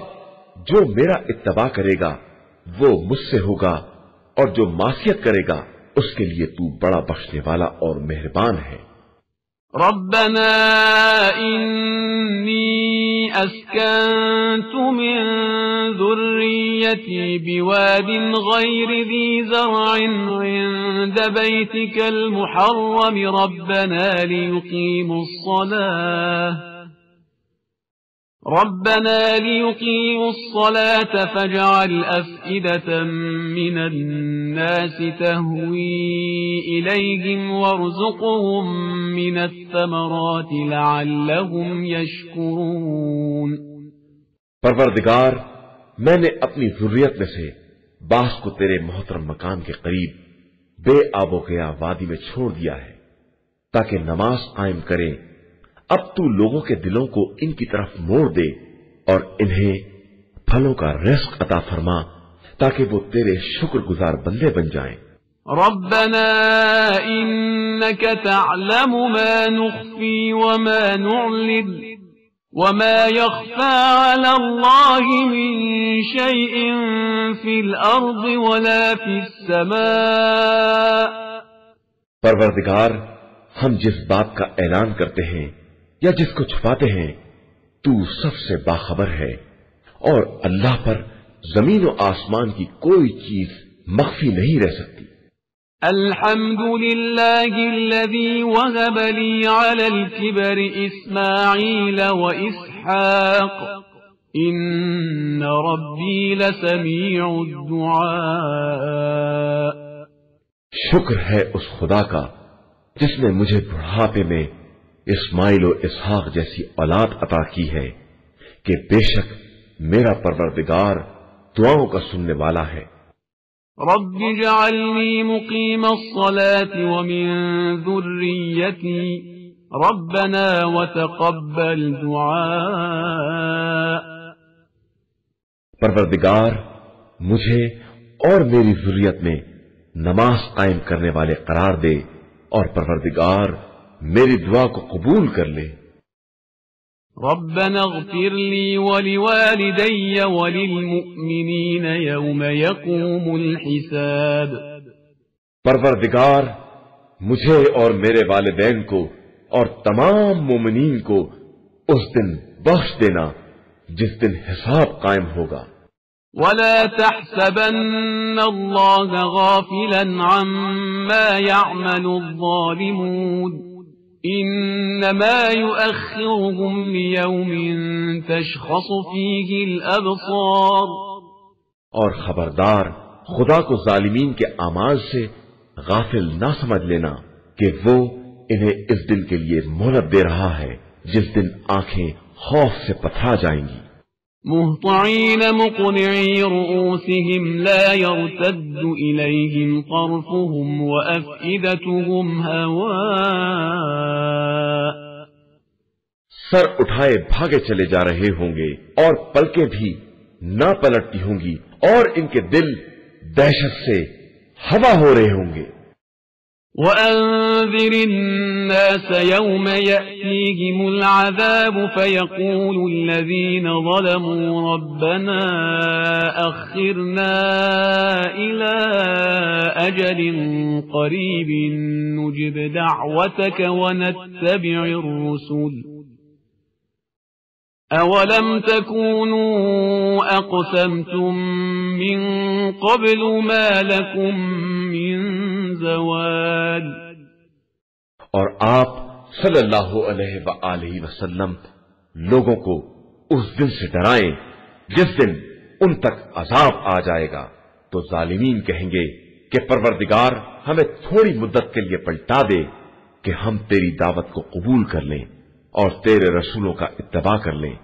جو میرا اتباع کرے گا وہ مجھ سے ہوگا، اور جو معصیت کرے گا اس کے لیے تو بڑا بخشنے والا اور مہربان ہے. ربنا انی اسکنت من ذریتی بواد غیر ذی زرع عند بیتک المحرم ربنا ليقيموا الصلاة فاجعل أفئدة من الناس تهوي إليهم وارزقهم من الثمرات لعلهم يشكرون. پروردگار میں نے اپنی ذریت میں سے بعض کو تیرے محترم مکان کے قریب بے آب و گیا وادی میں چھوڑ دیا ہے تاکہ نماز قائم کریں. اب تو لوگوں کے دلوں کو ان کی طرف موڑ دے اور انہیں پھلوں کا رزق عطا فرما تاکہ وہ تیرے شکر گزار بندے بن جائیں. ربنا انك تعلم ما نخفي وما نعلن وما يخفى على الله من شيء في الارض ولا في السماء. پروردگار ہم جس بات کا اعلان کرتے ہیں یا جس کو چھپاتے ہیں تو سب سے باخبر ہے، اور اللہ پر زمین و آسمان کی کوئی چیز مخفی نہیں رہ سکتی۔ الحمد لله الذي وهب لي على الكبر إسماعيل وإسحاق إن ربي لسميع الدعاء۔ شکر ہے اس خدا کا جس نے مجھے بڑھاپے میں اسماعیل و اسحاق جیسی اولاد عطا کی ہے کہ بے شک میرا پروردگار دعاؤں کا سننے والا ہے۔ رب اجعلني مقيم الصلاة ومن ذريتي ربنا وتقبل دعاء۔ پروردگار مجھے اور میری ذریت میں نماز قائم کرنے والے قرار دے، اور پروردگار میری دعا کو قبول کر لے۔ ربنا اغفر لي ولوالدي وللمؤمنين يوم يقوم الحساب۔ پروردگار مجھے اور میرے والدین کو اور تمام مومنین کو اس دن بخش دینا جس دن حساب قائم ہوگا۔ ولا تحسبن الله غافلا عما يعمل الظالمون إنما يؤخرهم ليوم تشخص فيه الأبصار۔ اور خبردار خدا کو ظالمین کے اعمال سے غافل نہ سمجھ لینا کہ وہ انہیں اس دن کے لیے مہلت دے رہا ہے جس دن آنکھیں خوف سے پتھرا جائیں گی۔ مهطعين مقنعي رؤوسهم لا يرتد إليهم طرفهم وأفئدتهم هواء۔ سر اٹھائے بھاگے چلے جا رہے ہوں گے اور پلکیں بھی نہ پلٹتی ہوں گی، اور ان کے دل دہشت سے ہوا ہو رہے ہوں گے۔ وأنذر الناس يوم يأتيهم العذاب فيقول الذين ظلموا ربنا أخرنا إلى أجل قريب نجب دعوتك ونتبع الرسل أولم تكونوا أقسمتم من قبل ما لكم من زوال۔ اور آپ صلی اللہ علیہ وآلہ وسلم لوگوں کو اس دن سے ڈرائیں جس دن ان تک عذاب آ جائے گا، تو ظالمین کہیں گے کہ پروردگار ہمیں تھوڑی مدت کے لیے پلٹا دے کہ ہم تیری دعوت کو قبول کر لیں اور تیرے رسولوں کا اتباع کر لیں۔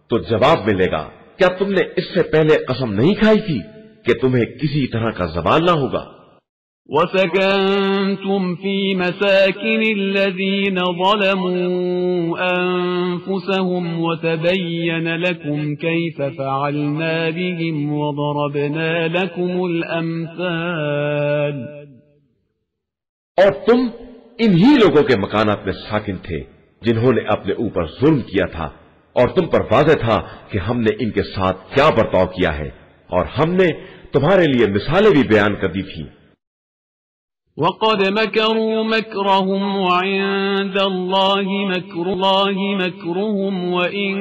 تو جواب ملے گا، کیا تم نے اس سے پہلے قسم نہیں کھائی تھی کہ تمہیں کسی طرح کا زوال نہ ہوگا؟ وَسَكَنْتُمْ فِي مَسَاكِنِ الَّذِينَ ظَلَمُوا أَنفُسَهُمْ وَتَبَيَّنَ لَكُمْ كَيْفَ فَعَلْنَا بِهِمْ وَضَرَبْنَا لَكُمُ الْأَمْثَالَ۔ اور تم انہی لوگوں کے مکانات میں ساکن تھے جنہوں نے اپنے اوپر ظلم کیا تھا، اور تم پر واضح تھا کہ ہم نے ان کے ساتھ کیا برتاؤ کیا ہے، اور ہم نے تمہارے لیے مثالیں بھی بیان کر دی تھی۔ وَقَدْ مَكَرُوا مَكْرَهُمْ وَعِندَ اللَّهِ مَكْرُهُمْ وَإِنْ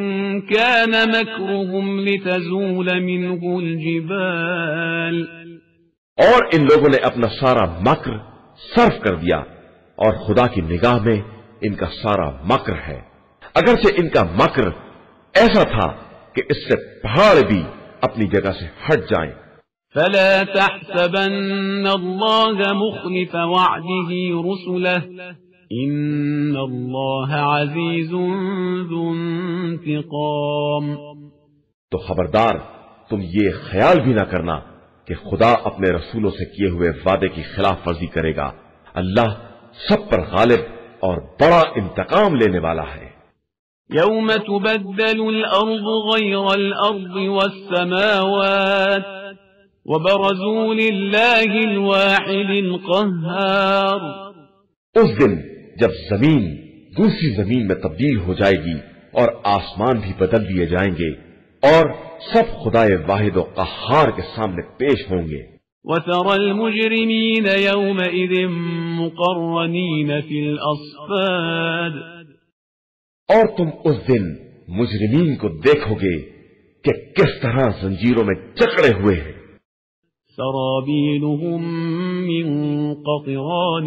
كَانَ مَكْرُهُمْ لِتَزُولَ مِنْهُ الْجِبَالُ۔ اور ان لوگوں نے اپنا سارا مکر صرف کر دیا، اور خدا کی نگاہ میں ان کا سارا مکر ہے، اگرچہ ان کا مکر ایسا تھا کہ اس سے پہاڑ بھی اپنی جگہ سے ہٹ جائیں۔ فلا تحسبن الله مخلف وعده رسله إن الله عزيز ذو انتقام۔ تو خبردار تم یہ خیال بھی نہ کرنا کہ خدا اپنے رسولوں سے کیے ہوئے وعدے کی خلاف ورزی کرے گا، اللہ سب پر غالب اور بڑا انتقام لینے والا ہے۔ يوم تبدل الأرض غير الأرض والسماوات وبرزوا لله الواحد القهار۔ اس دن جب زمین دوسری زمین میں تبدیل ہو جائے گی اور آسمان بھی بدل دیے جائیں گے اور سب خدائے واحد و قہار کے سامنے پیش ہوں گے۔ وترى المجرمين يومئذ مقرنين في الأصفاد اور تم اس دن مجرمین کو دیکھو گے کہ کس طرح زنجیروں میں جکڑے ہوئے ہیں. سرابيلهم من قطران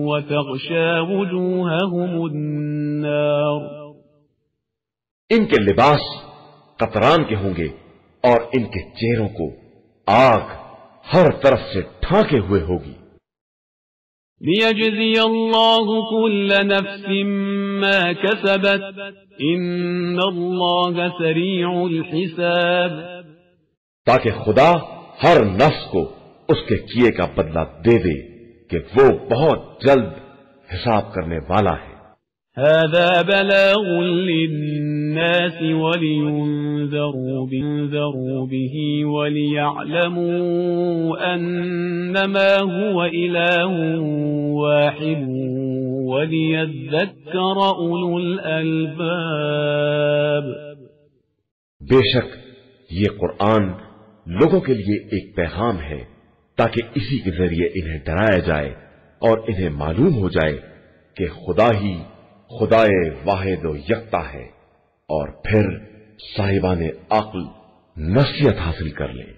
وتغشى وجوههم النار. ان کے لباس قطران کے ہوں گے اور ان کے چہروں کو آگ ہر طرف سے ڈھانکے ہوئے ہوگی. ليجزي الله كل نفس ما كسبت إن الله سريع الحساب. تاکہ خدا ہر نفس کو اس کے کیے کا بدلہ دے دے کہ وہ بہت جلد حساب کرنے والا ہے. هذا بلاغ للناس ولينذروا به وليعلموا أنما هو إله واحد وليذكر أولو الألباب. بے شک یہ قرآن لوگوں کے لیے ایک پیغام ہے تاکہ اسی کے ذریعے انہیں ڈرایا جائے اور انہیں معلوم ہو جائے کہ خدا ہی خدائے واحد و یکتا ہے، اور پھر صاحبان عقل نصیحت حاصل کر لیں.